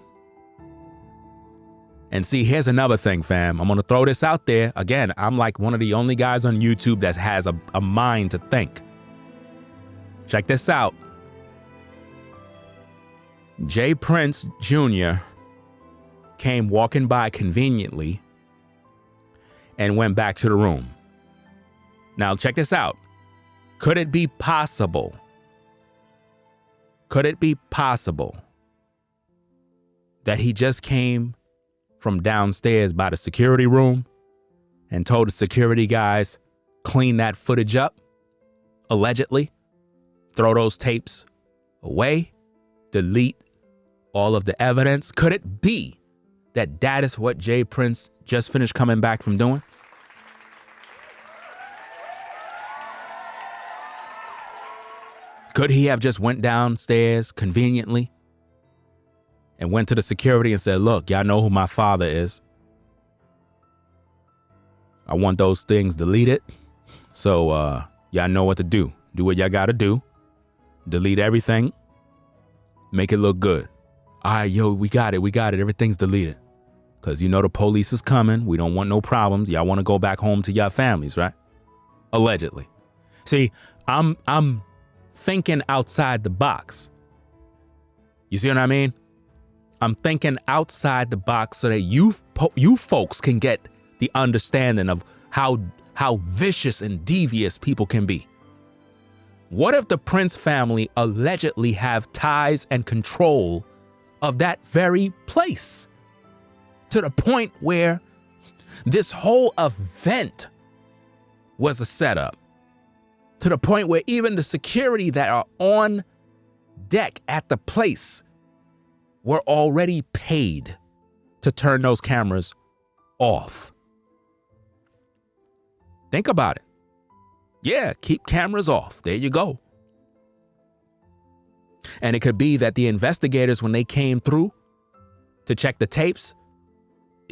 And see, here's another thing, fam. I'm going to throw this out there. Again, I'm like one of the only guys on YouTube that has a mind to think. Check this out. J. Prince Jr. came walking by conveniently and went back to the room. Now, check this out. Could it be possible? Could it be possible that he just came from downstairs by the security room and told the security guys, clean that footage up, allegedly, throw those tapes away, delete all of the evidence? Could it be that that is what J. Prince just finished coming back from doing? Could he have just went downstairs conveniently and went to the security and said, look, y'all know who my father is. I want those things deleted. So y'all know what to do. Do what y'all got to do. Delete everything. Make it look good. All right, yo, we got it. Everything's deleted. Because you know the police is coming. We don't want no problems. Y'all want to go back home to your families, right? Allegedly. See, I'm thinking outside the box. You see what I mean? I'm thinking outside the box so that you folks can get the understanding of how vicious and devious people can be. What if the Prince family allegedly have ties and control of that very place to the point where this whole event was a setup, to the point where even the security that are on deck at the place were already paid to turn those cameras off? Think about it. Yeah, keep cameras off. There you go. And it could be that the investigators, when they came through to check the tapes,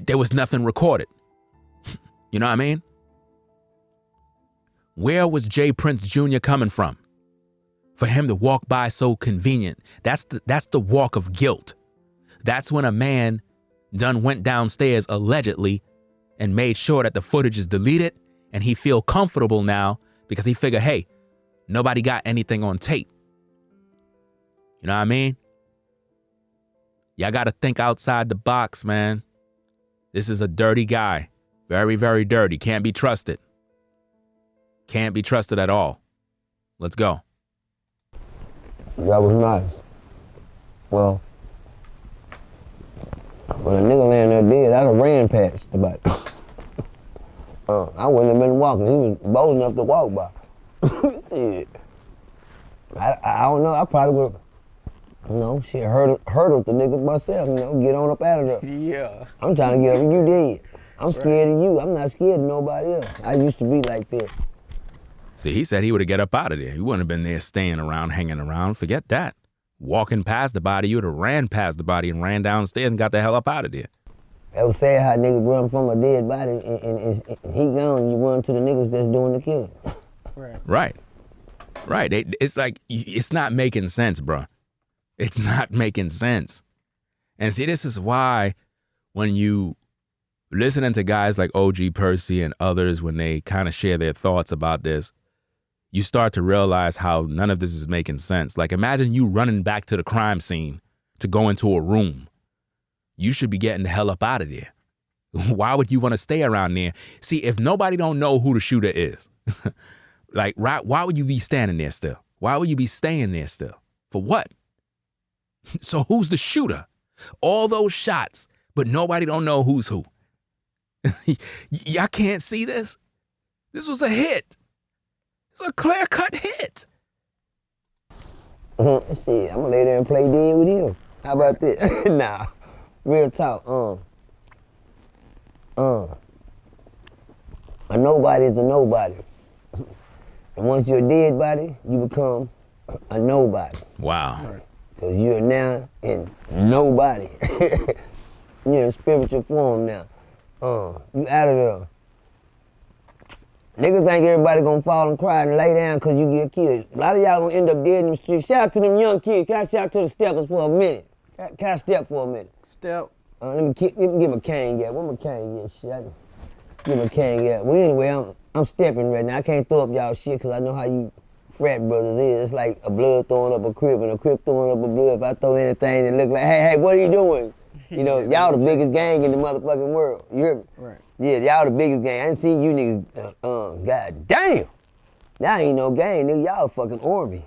there was nothing recorded. You know what I mean? Where was JPrinceJr. coming from? For him to walk by so convenient. That's the walk of guilt. That's when a man done went downstairs allegedly and made sure that the footage is deleted, and he feel comfortable now because he figure, hey, nobody got anything on tape. You know what I mean? Y'all got to think outside the box, man. This is a dirty guy. Very, very dirty. Can't be trusted. Can't be trusted at all. Let's go. That was nice. Well, when a nigga laying there dead, I'd have ran past the body. I wouldn't have been walking. He was bold enough to walk by. Shit. I don't know. I probably would have, hurdled the niggas myself, get on up out of there. Yeah. I'm trying to get up and you dead. I'm scared of you. I'm not scared of nobody else. I used to be like that. See, he said he would have get up out of there. He wouldn't have been there staying around, hanging around. Forget that. Walking past the body, you would have ran past the body and ran downstairs and got the hell up out of there. It was sad how niggas run from a dead body and he gone, you run to the niggas that's doing the killing. Right. It's like, it's not making sense, bro. It's not making sense. And see, this is why when you listening to guys like OG Percy and others, when they kind of share their thoughts about this, you start to realize how none of this is making sense. Like, imagine you running back to the crime scene to go into a room. You should be getting the hell up out of there. Why would you want to stay around there? See, if nobody don't know who the shooter is, like, right, why would you be standing there still? Why would you be staying there still? For what? So who's the shooter? All those shots, but nobody don't know who's who. Y'all can't see this? This was a hit. It was a clear-cut hit. Shit, I'm gonna lay there and play dead with you. How about that? Nah, real talk. A nobody is a nobody. And once you're a dead body, you become a nobody. Wow. Because you're now in nobody. You're in spiritual form now. You out of there. Niggas think everybody gonna fall and cry and lay down because you get killed. A lot of y'all gonna end up dead in the street. Shout out to them young kids. Can I shout out to the steppers for a minute? Can I step for a minute? Step. Let me give a cane gap. Where my cane gap? Shit, I can give a cane gap. Well, anyway, I'm stepping right now. I can't throw up y'all shit because I know how you frat brothers is. It's like a blood throwing up a crib and a crib throwing up a blood. If I throw anything that look like, hey, what are you doing? You know, y'all the biggest gang in the motherfucking world. You hear me? Right. Yeah, y'all the biggest gang. I ain't seen you niggas, god damn. Y'all ain't no gang, nigga. Y'all a fucking army.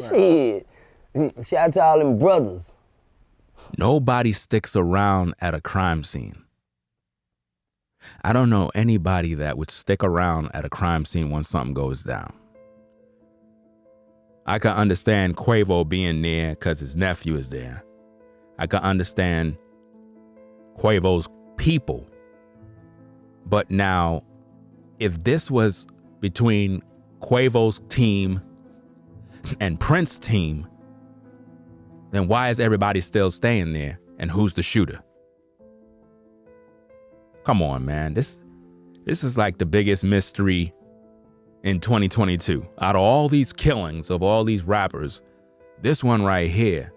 Shit. Shout out to all them brothers. Nobody sticks around at a crime scene. I don't know anybody that would stick around at a crime scene when something goes down. I can understand Quavo being there because his nephew is there. I can understand Quavo's people. But now, if this was between Quavo's team and Prince's team, then why is everybody still staying there And who's the shooter? Come on, man. This is like the biggest mystery in 2022. Out of all these killings of all these rappers, this one right here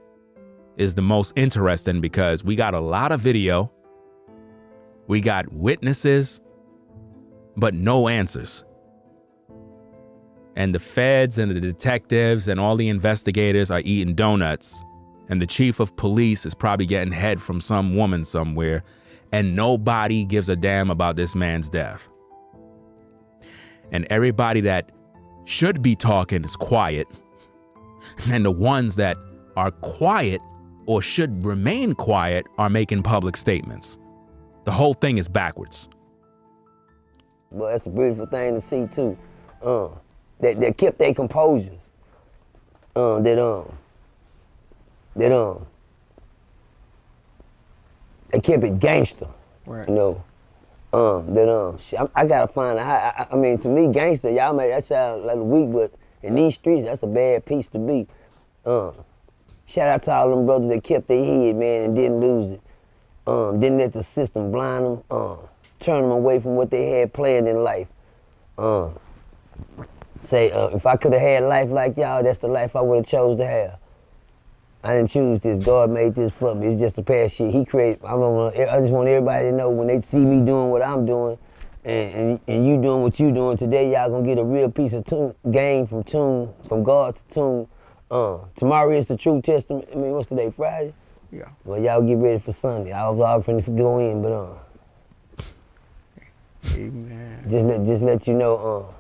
is the most interesting because we got a lot of video, we got witnesses, but no answers. And the feds and the detectives and all the investigators are eating donuts, and the chief of police is probably getting head from some woman somewhere, and nobody gives a damn about this man's death. And everybody that should be talking is quiet, and the ones that are quiet or should remain quiet are making public statements. The whole thing is backwards. Well, that's a beautiful thing to see too. That kept their composure. They kept it gangster. Right. You know. I gotta find out. I mean, to me, gangster, y'all make that sound like weak, but in these streets, that's a bad piece to be. Shout out to all them brothers that kept their head, man, and didn't lose it. Didn't let the system blind them, turn them away from what they had planned in life. If I could have had life like y'all, that's the life I would have chose to have. I didn't choose this. God made this for me. It's just a past shit He created. I just want everybody to know when they see me doing what I'm doing and you doing what you doing today, y'all gonna get a real piece of game from God to tune. Tomorrow is the true testament. I mean, what's today, Friday? Yeah. Well, y'all get ready for Sunday. I was all finna go in, but Amen. just let you know,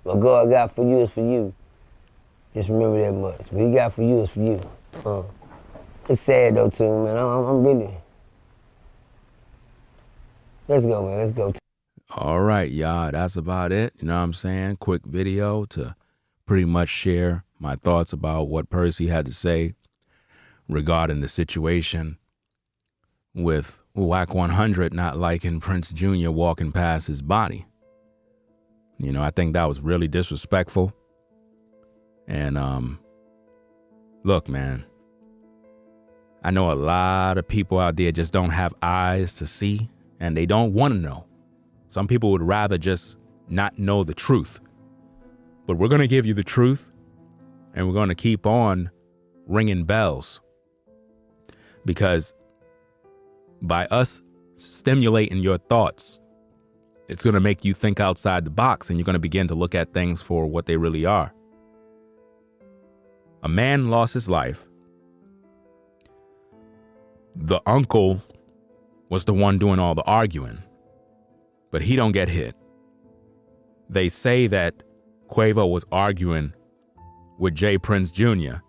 what God got for you is for you. Just remember that much. What He got for you is for you. It's sad though too, man. I'm really. Let's go, man. Let's go. All right, y'all. That's about it. You know what I'm saying? Quick video to pretty much share my thoughts about what Percy had to say regarding the situation with Wack 100 not liking Prince Jr. walking past his body. You know, I think that was really disrespectful. And look, man, I know a lot of people out there just don't have eyes to see, and they don't want to know. Some people would rather just not know the truth. But we're going to give you the truth, and we're going to keep on ringing bells. Because by us stimulating your thoughts, it's going to make you think outside the box, and you're going to begin to look at things for what they really are. A man lost his life. The uncle was the one doing all the arguing, but he don't get hit. They say that Quavo was arguing with JPrinceJr,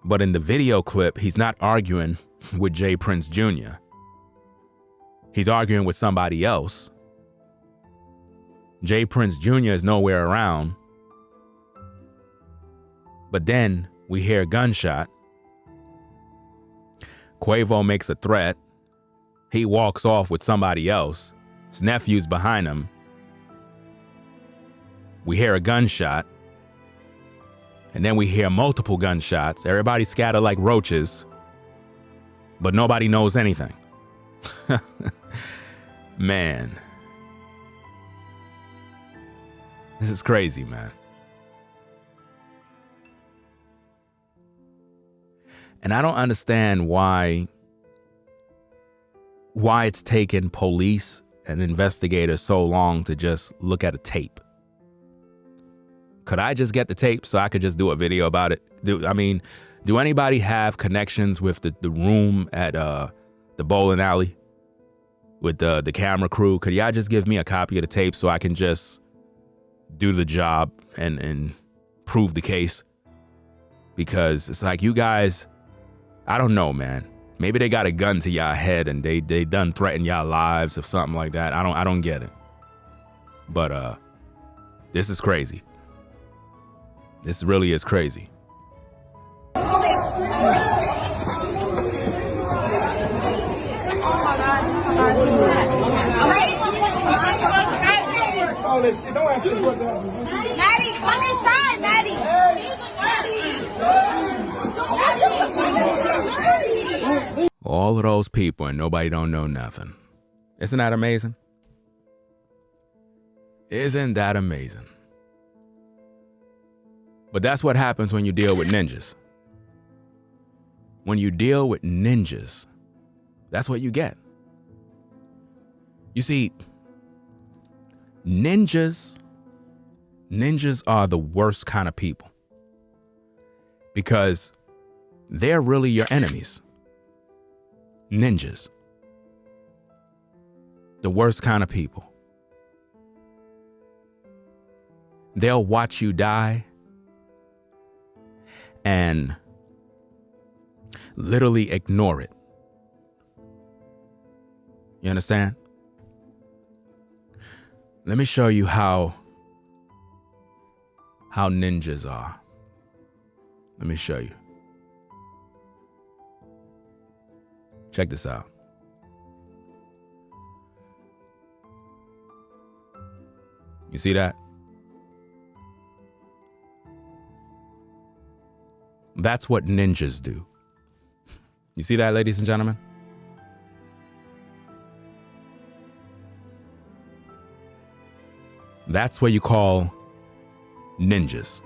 but in the video clip, he's not arguing with JPrinceJr. He's arguing with somebody else. JPrinceJr is nowhere around. But then we hear a gunshot. Quavo makes a threat. He walks off with somebody else. His nephew's behind him. We hear a gunshot. And then we hear multiple gunshots. Everybody scattered like roaches. But nobody knows anything. Man. This is crazy, man. And I don't understand why it's taken police and investigators so long to just look at a tape. Could I just get the tape so I could just do a video about it? Do anybody have connections with the room at the bowling alley with the camera crew? Could y'all just give me a copy of the tape so I can just do the job and prove the case? Because it's like you guys, I don't know, man. Maybe they got a gun to y'all head and they done threaten y'all lives or something like that. I don't get it. But this is crazy. This really is crazy. All this shit, don't answer the question. Maddie, come inside, Maddie. Hey. All All of those people and nobody don't know nothing. Isn't that amazing? Isn't that amazing? But that's what happens when you deal with ninjas. When you deal with ninjas, that's what you get. You see, ninjas are the worst kind of people because they're really your enemies. Ninjas. The worst kind of people. They'll watch you die and literally ignore it. You understand? Let me show you how ninjas are. Let me show you. Check this out. You see that? That's what ninjas do. You see that, ladies and gentlemen? That's what you call ninjas.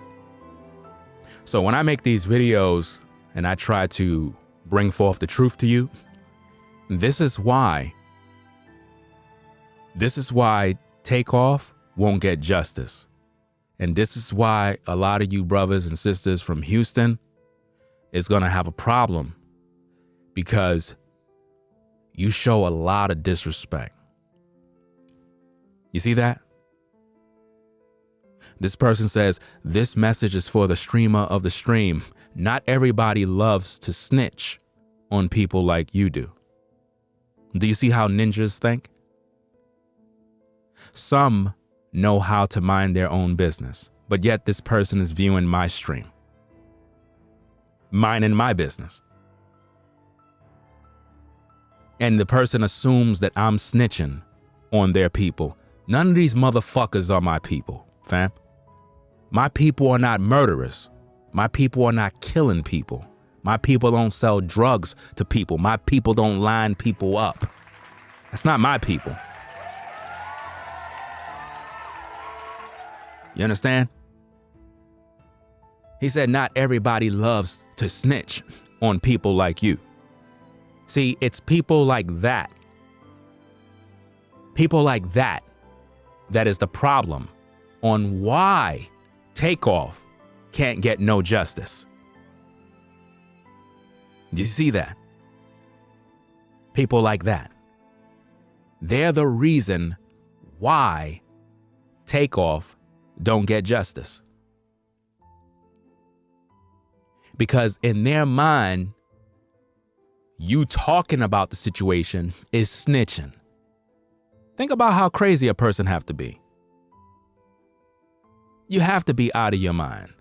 So when I make these videos and I try to bring forth the truth to you, this is why Takeoff won't get justice. And this is why a lot of you brothers and sisters from Houston is going to have a problem, because you show a lot of disrespect. You see that? This person says, this message is for the streamer of the stream. Not everybody loves to snitch on people like you do. Do you see how ninjas think? Some know how to mind their own business, but yet this person is viewing my stream, minding my business. And the person assumes that I'm snitching on their people. None of these motherfuckers are my people, fam. My people are not murderers. My people are not killing people. My people don't sell drugs to people. My people don't line people up. That's not my people. You understand? He said not everybody loves to snitch on people like you. See, it's people like that. People like that is the problem on why Takeoff can't get no justice. You see that? People like that. They're the reason why Takeoff don't get justice. Because in their mind, you talking about the situation is snitching. Think about how crazy a person have to be. You have to be out of your mind.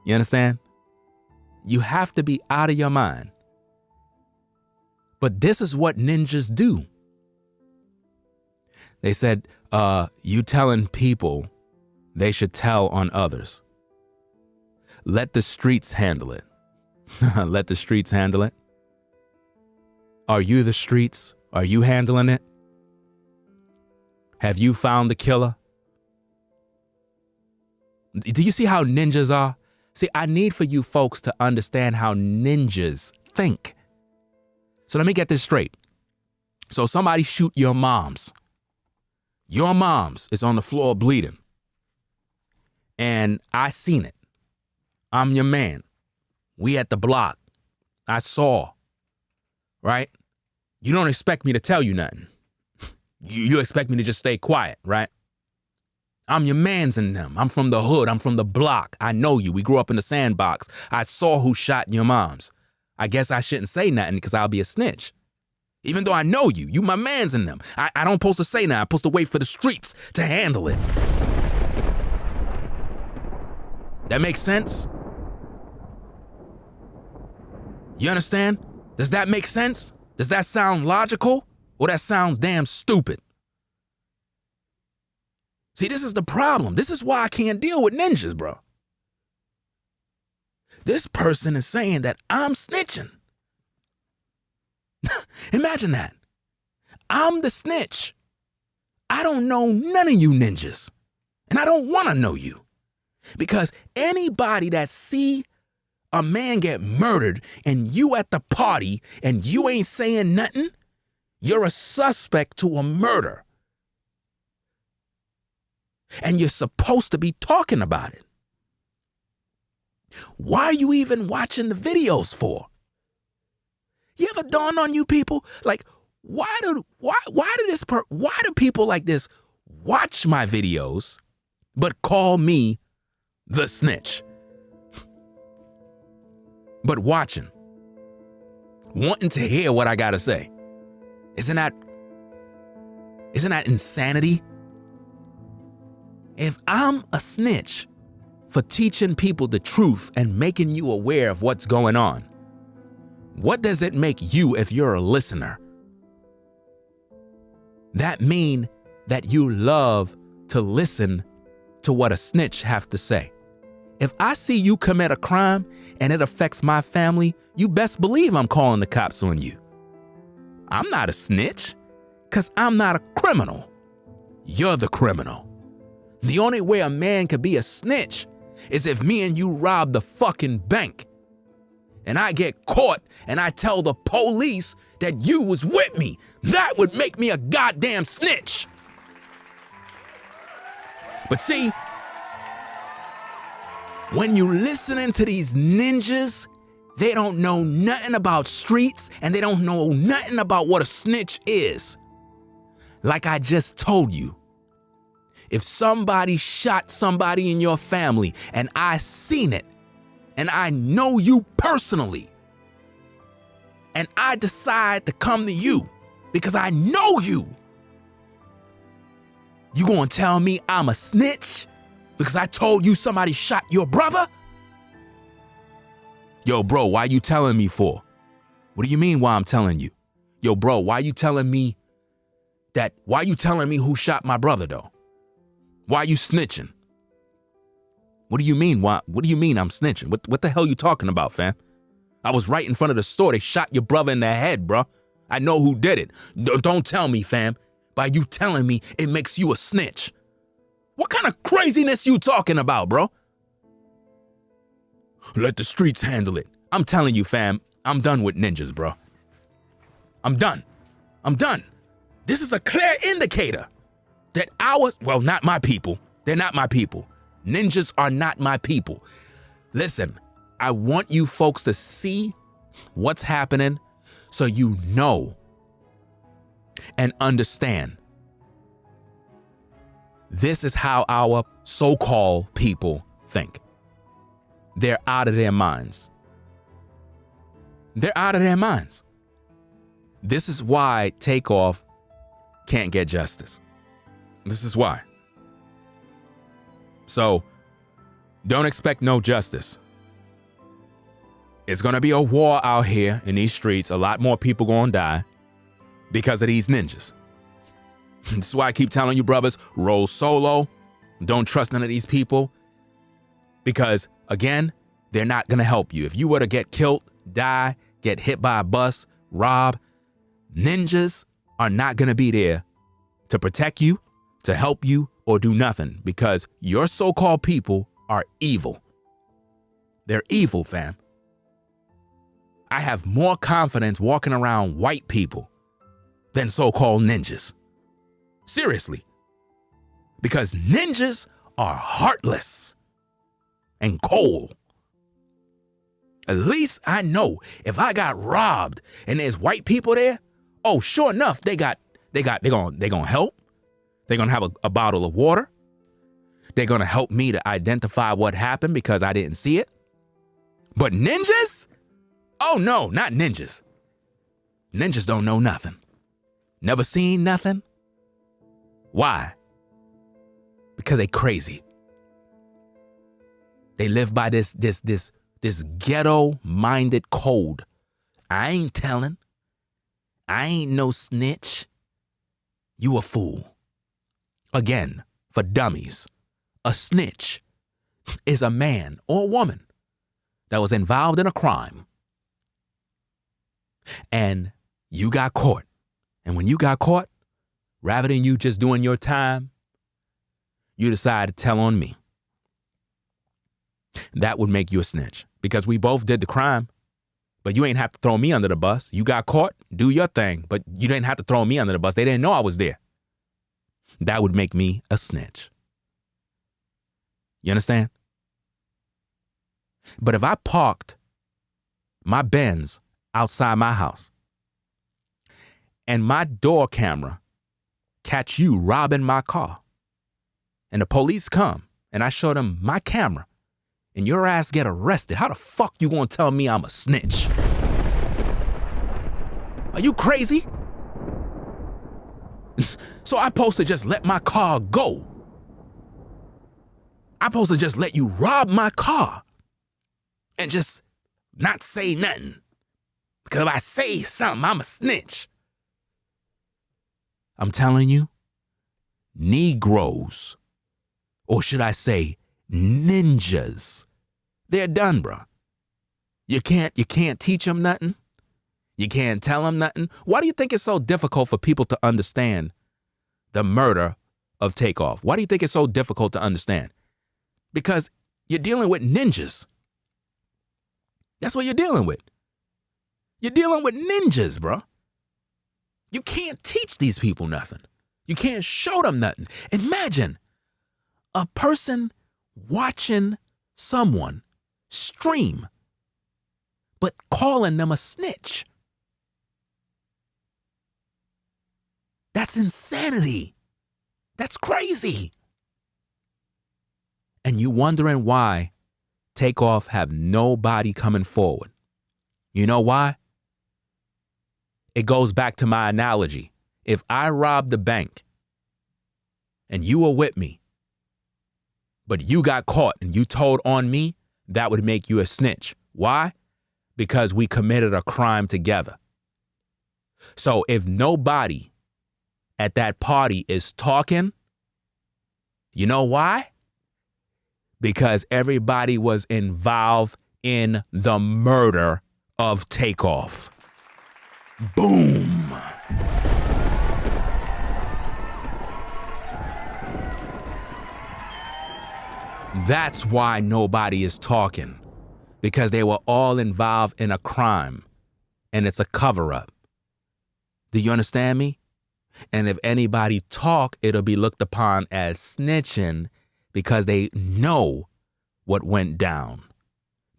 You understand? You have to be out of your mind. But this is what ninjas do. They said, you telling people they should tell on others. Let the streets handle it. Let the streets handle it. Are you the streets? Are you handling it? Have you found the killer? Do you see how ninjas are? See, I need for you folks to understand how ninjas think. So let me get this straight. So somebody shoot your moms. Your moms is on the floor bleeding. And I seen it. I'm your man. We at the block. I saw. Right? You don't expect me to tell you nothing. You expect me to just stay quiet, right? I'm your mans in them. I'm from the hood. I'm from the block. I know you. We grew up in the sandbox. I saw who shot your moms. I guess I shouldn't say nothing because I'll be a snitch. Even though I know you. You my mans in them. I don't supposed to say nothing. I'm supposed to wait for the streets to handle it. That makes sense? You understand? Does that make sense? Does that sound logical? Or that sounds damn stupid? See, this is the problem. This is why I can't deal with ninjas, bro. This person is saying that I'm snitching. Imagine that. I'm the snitch. I don't know none of you ninjas. And I don't want to know you. Because anybody that see a man get murdered and you at the party and you ain't saying nothing, you're a suspect to a murder. And you're supposed to be talking about it. Why are you even watching the videos for? You ever dawn on you people? Like, why do people like this watch my videos but call me the snitch? But watching, wanting to hear what I gotta say. Isn't that insanity? If I'm a snitch for teaching people the truth and making you aware of what's going on, what does it make you if you're a listener? That mean that you love to listen to what a snitch have to say. If I see you commit a crime and it affects my family, you best believe I'm calling the cops on you. I'm not a snitch, because I'm not a criminal. You're the criminal. The only way a man could be a snitch is if me and you rob the fucking bank. And I get caught and I tell the police that you was with me. That would make me a goddamn snitch. But see, when you listening to these ninjas, they don't know nothing about streets and they don't know nothing about what a snitch is. Like I just told you, if somebody shot somebody in your family and I seen it and I know you personally and I decide to come to you because I know you, you gonna tell me I'm a snitch because I told you somebody shot your brother? Yo, bro, why you telling me for? What do you mean why I'm telling you? Yo, bro, why you telling me who shot my brother though? Why you snitching? What do you mean? What do you mean I'm snitching? What the hell you talking about, fam? I was right in front of the store. They shot your brother in the head, bro. I know who did it. Don't tell me, fam. By you telling me, it makes you a snitch. What kind of craziness you talking about, bro? Let the streets handle it. I'm telling you, fam, I'm done with ninjas, bro. I'm done. This is a clear indicator that not my people. They're not my people. Ninjas are not my people. Listen, I want you folks to see what's happening so you know and understand. This is how our so-called people think. They're out of their minds. They're out of their minds. This is why Takeoff can't get justice. This is why. So, don't expect no justice. It's gonna be a war out here in these streets. A lot more people gonna die because of these ninjas. This is why I keep telling you, brothers, roll solo. Don't trust none of these people. Because, again, they're not gonna help you. If you were to get killed, die, get hit by a bus, rob, ninjas are not gonna be there to protect you, to help you, or do nothing, because your so-called people are evil. They're evil, fam. I have more confidence walking around white people than so-called ninjas. Seriously. Because ninjas are heartless and cold. At least I know if I got robbed and there's white people there, oh, sure enough, they gonna help. They're gonna have a bottle of water. They're gonna help me to identify what happened because I didn't see it. But ninjas? Oh no, not ninjas. Ninjas don't know nothing. Never seen nothing. Why? Because they crazy. They live by this ghetto-minded code. I ain't telling. I ain't no snitch. You a fool. Again, for dummies, a snitch is a man or woman that was involved in a crime. And You got caught. And when you got caught, rather than you just doing your time, you decided to tell on me. That would make you a snitch because we both did the crime, but you ain't have to throw me under the bus. You got caught, do your thing, but you didn't have to throw me under the bus. They didn't know I was there. That would make me a snitch. You understand? But if I parked my Benz outside my house and my door camera catch you robbing my car and the police come and I show them my camera and your ass get arrested, how the fuck you gonna tell me I'm a snitch? Are you crazy? So I'm supposed to just let my car go. I'm supposed to just let you rob my car and just not say nothing. Because if I say something, I'm a snitch. I'm telling you, Negroes, or should I say ninjas, they're done, bro. You can't teach them nothing. You can't tell them nothing. Why do you think it's so difficult for people to understand the murder of Takeoff? Why do you think it's so difficult to understand? Because you're dealing with ninjas. That's what you're dealing with. You're dealing with ninjas, bro. You can't teach these people nothing. You can't show them nothing. Imagine a person watching someone stream, but calling them a snitch. That's insanity. That's crazy. And you wondering why Takeoff have nobody coming forward. You know why? It goes back to my analogy. If I robbed the bank and you were with me, but you got caught and you told on me, that would make you a snitch. Why? Because we committed a crime together. So if nobody at that party is talking, you know why? Because everybody was involved in the murder of Takeoff. Boom. That's why nobody is talking, because they were all involved in a crime and it's a cover-up. Do you understand me? And if anybody talk, it'll be looked upon as snitching because they know what went down.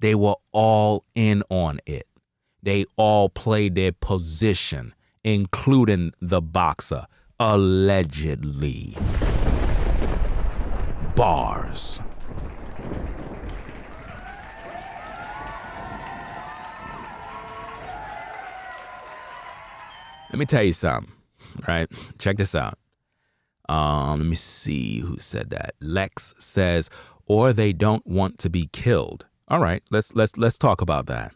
They were all in on it. They all played their position, including the boxer, allegedly. Bars. Let me tell you something, right? Check this out. Let me see who said that. Lex says, or they don't want to be killed. All right, let's talk about that.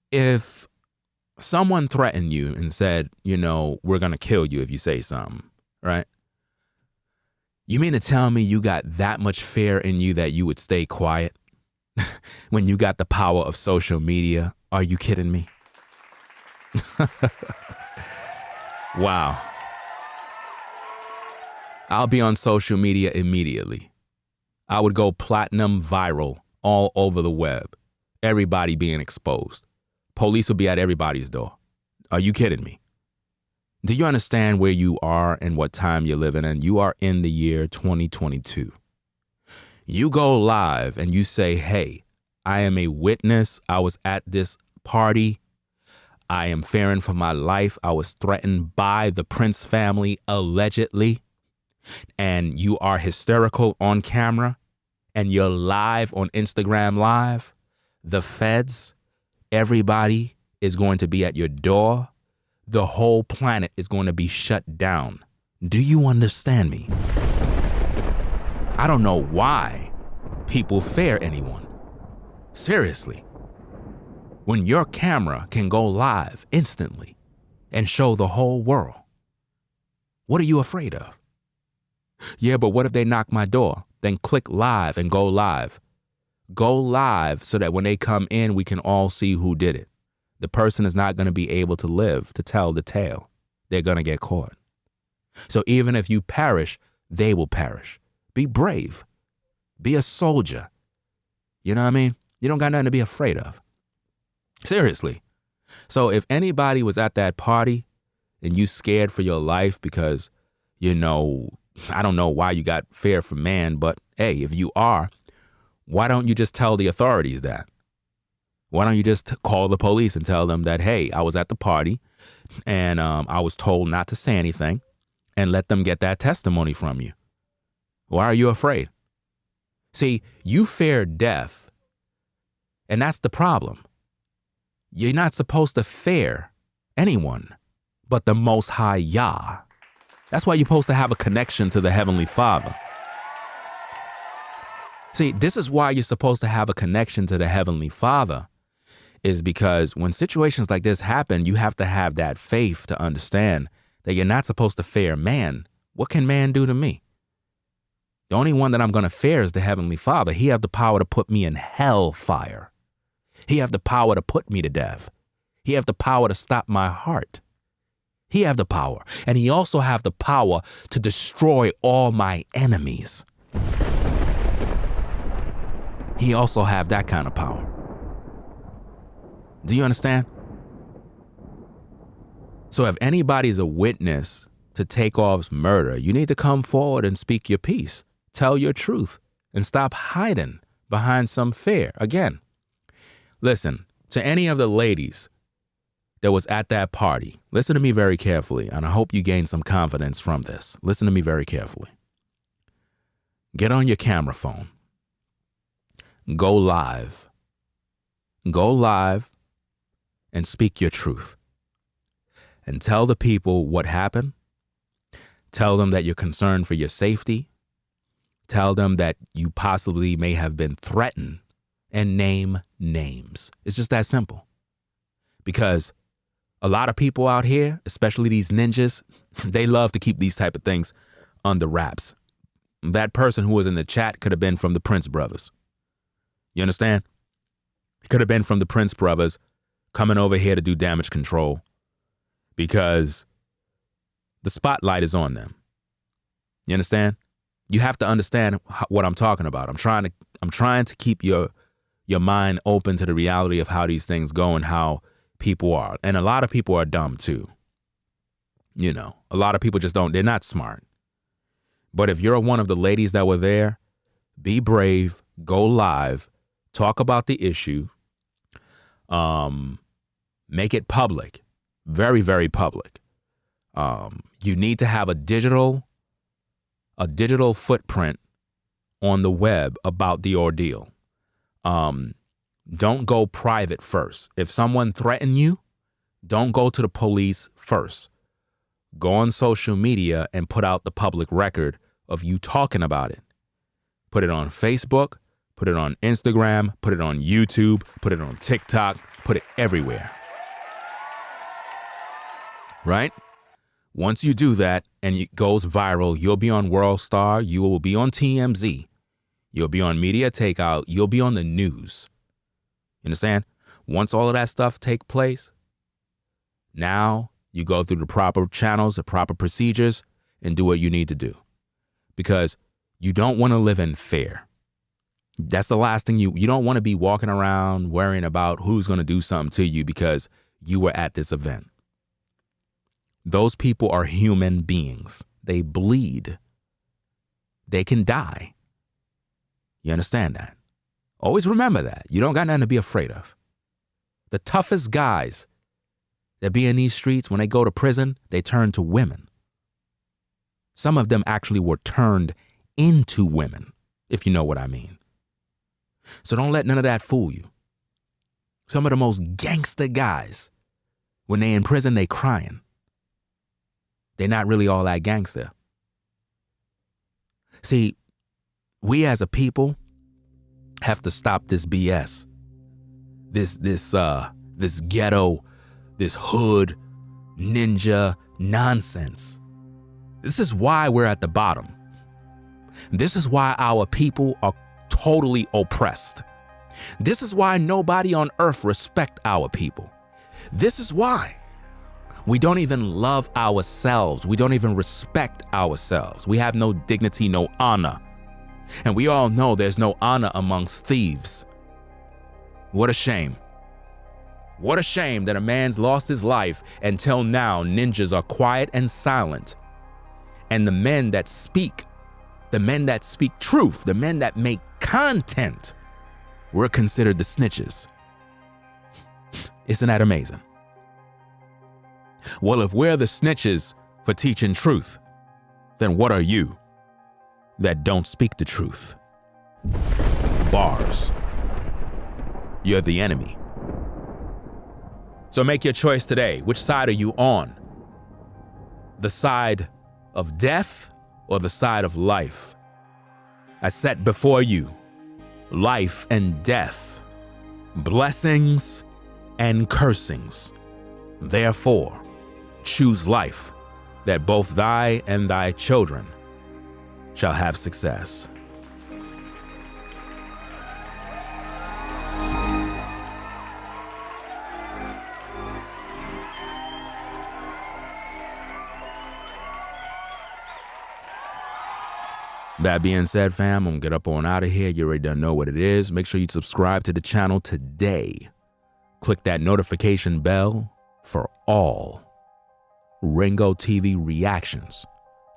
If someone threatened you and said, we're going to kill you if you say something, right? You mean to tell me you got that much fear in you that you would stay quiet when you got the power of social media? Are you kidding me? Wow. I'll be on social media immediately. I would go platinum viral all over the web. Everybody being exposed. Police will be at everybody's door. Are you kidding me? Do you understand where you are and what time you're living in? You are in the year 2022. You go live and you say, hey, I am a witness. I was at this party. I am fearing for my life. I was threatened by the Prince family, allegedly. And you are hysterical on camera and you're live on Instagram Live. The feds, everybody is going to be at your door. The whole planet is going to be shut down. Do you understand me? I don't know why people fear anyone. Seriously. When your camera can go live instantly and show the whole world, what are you afraid of? Yeah, but what if they knock my door? Then click live and go live. Go live so that when they come in, we can all see who did it. the person is not going to be able to live to tell the tale. They're going to get caught. So even if you perish, they will perish. Be brave. Be a soldier. You know what I mean? You don't got nothing to be afraid of. Seriously. So if anybody was at that party and you scared for your life because, I don't know why you got fear for man, but hey, if you are, why don't you just tell the authorities that? Why don't you just call the police and tell them that, hey, I was at the party and I was told not to say anything, and let them get that testimony from you? Why are you afraid? See, you fear death, and that's the problem. You're not supposed to fear anyone but the Most High Yah. That's why you're supposed to have a connection to the Heavenly Father. See, this is why you're supposed to have a connection to the Heavenly Father, is because when situations like this happen, you have to have that faith to understand that you're not supposed to fear man. What can man do to me? The only one that I'm going to fear is the Heavenly Father. He have the power to put me in hellfire. He have the power to put me to death. He have the power to stop my heart. He have the power. And he also have the power to destroy all my enemies. He also have that kind of power. Do you understand? So if anybody's a witness to Takeoff's murder, you need to come forward and speak your piece. Tell your truth and stop hiding behind some fear. Again, listen, to any of the ladies that was at that party, listen to me very carefully, and I hope you gain some confidence from this. Listen to me very carefully. Get on your camera phone. Go live. Go live and speak your truth. And tell the people what happened. Tell them that you're concerned for your safety. Tell them that you possibly may have been threatened, and name names. It's just that simple. Because a lot of people out here, especially these ninjas, they love to keep these type of things under wraps. That person who was in the chat could have been from the Prince brothers. You understand? It could have been from the Prince brothers coming over here to do damage control because the spotlight is on them. You understand? You have to understand what I'm talking about. I'm trying to keep your mind open to the reality of how these things go and how people are. And a lot of people are dumb too. A lot of people just they're not smart. But if you're one of the ladies that were there, be brave, go live, talk about the issue, make it public, very, very public. You need to have a digital footprint on the web about the ordeal. Don't go private first. If someone threatens you, don't go to the police first. Go on social media and put out the public record of you talking about it. Put it on Facebook, put it on Instagram, put it on YouTube, put it on TikTok, put it everywhere. Right? Once you do that and it goes viral, you'll be on World Star, you will be on TMZ, you'll be on Media Takeout, you'll be on the news. You understand? Once all of that stuff take place, now you go through the proper channels, the proper procedures, and do what you need to do. Because you don't want to live in fear. That's the last thing you don't want to be walking around worrying about who's going to do something to you because you were at this event. Those people are human beings. They bleed. They can die. You understand that? Always remember that. You don't got nothing to be afraid of. The toughest guys that be in these streets, when they go to prison, they turn to women. Some of them actually were turned into women, if you know what I mean. So don't let none of that fool you. Some of the most gangster guys, when they in prison, they crying. They're not really all that gangster. See, we as a people have to stop this BS. This ghetto, this hood, ninja nonsense. This is why we're at the bottom. This is why our people are totally oppressed. This is why nobody on earth respect our people. This is why we don't even love ourselves. We don't even respect ourselves. We have no dignity, no honor. And we all know there's no honor amongst thieves. What a shame. What a shame that a man's lost his life. Until now, ninjas are quiet and silent. And the men that speak truth, the men that make content, we're considered the snitches. Isn't that amazing? Well, if we're the snitches for teaching truth, then what are you that don't speak the truth? Bars. You're the enemy. So make your choice today. Which side are you on? The side of death or the side of life? I set before you life and death, blessings and cursings. Therefore, choose life, that both thy and thy children shall have success. That being said, fam, I'm gonna get up on out of here. You already done know what it is. Make sure you subscribe to the channel today. Click that notification bell for all Ringo TV reactions,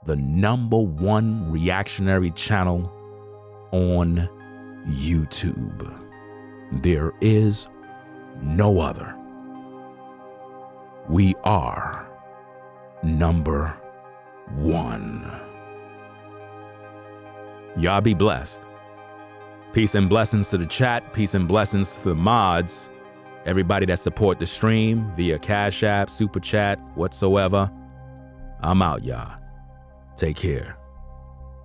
the #1 reactionary channel on YouTube. There is no other. We are #1. Y'all be blessed. Peace and blessings to the chat. Peace and blessings to the mods. Everybody that support the stream via Cash App, Super Chat, whatsoever. I'm out, y'all. Take care.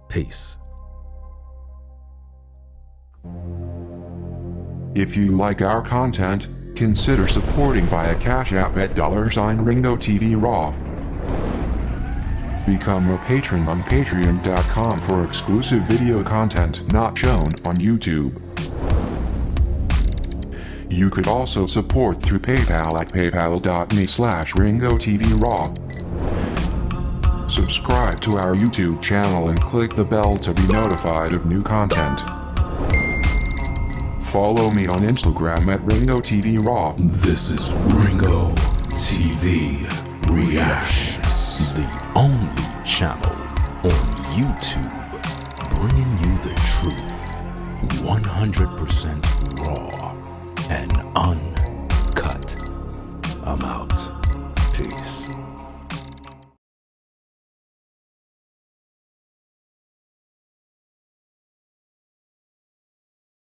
Peace. If you like our content, consider supporting via Cash App at $Ringo TV Raw. Become a patron on patreon.com for exclusive video content not shown on YouTube. You could also support through PayPal at paypal.me/RingoTVRaw. Subscribe to our YouTube channel and click the bell to be notified of new content. Follow me on Instagram at RingoTVRaw. This is Ringo TV Reactions, the only channel on YouTube bringing you the truth 100% raw and uncut. I'm out. Peace.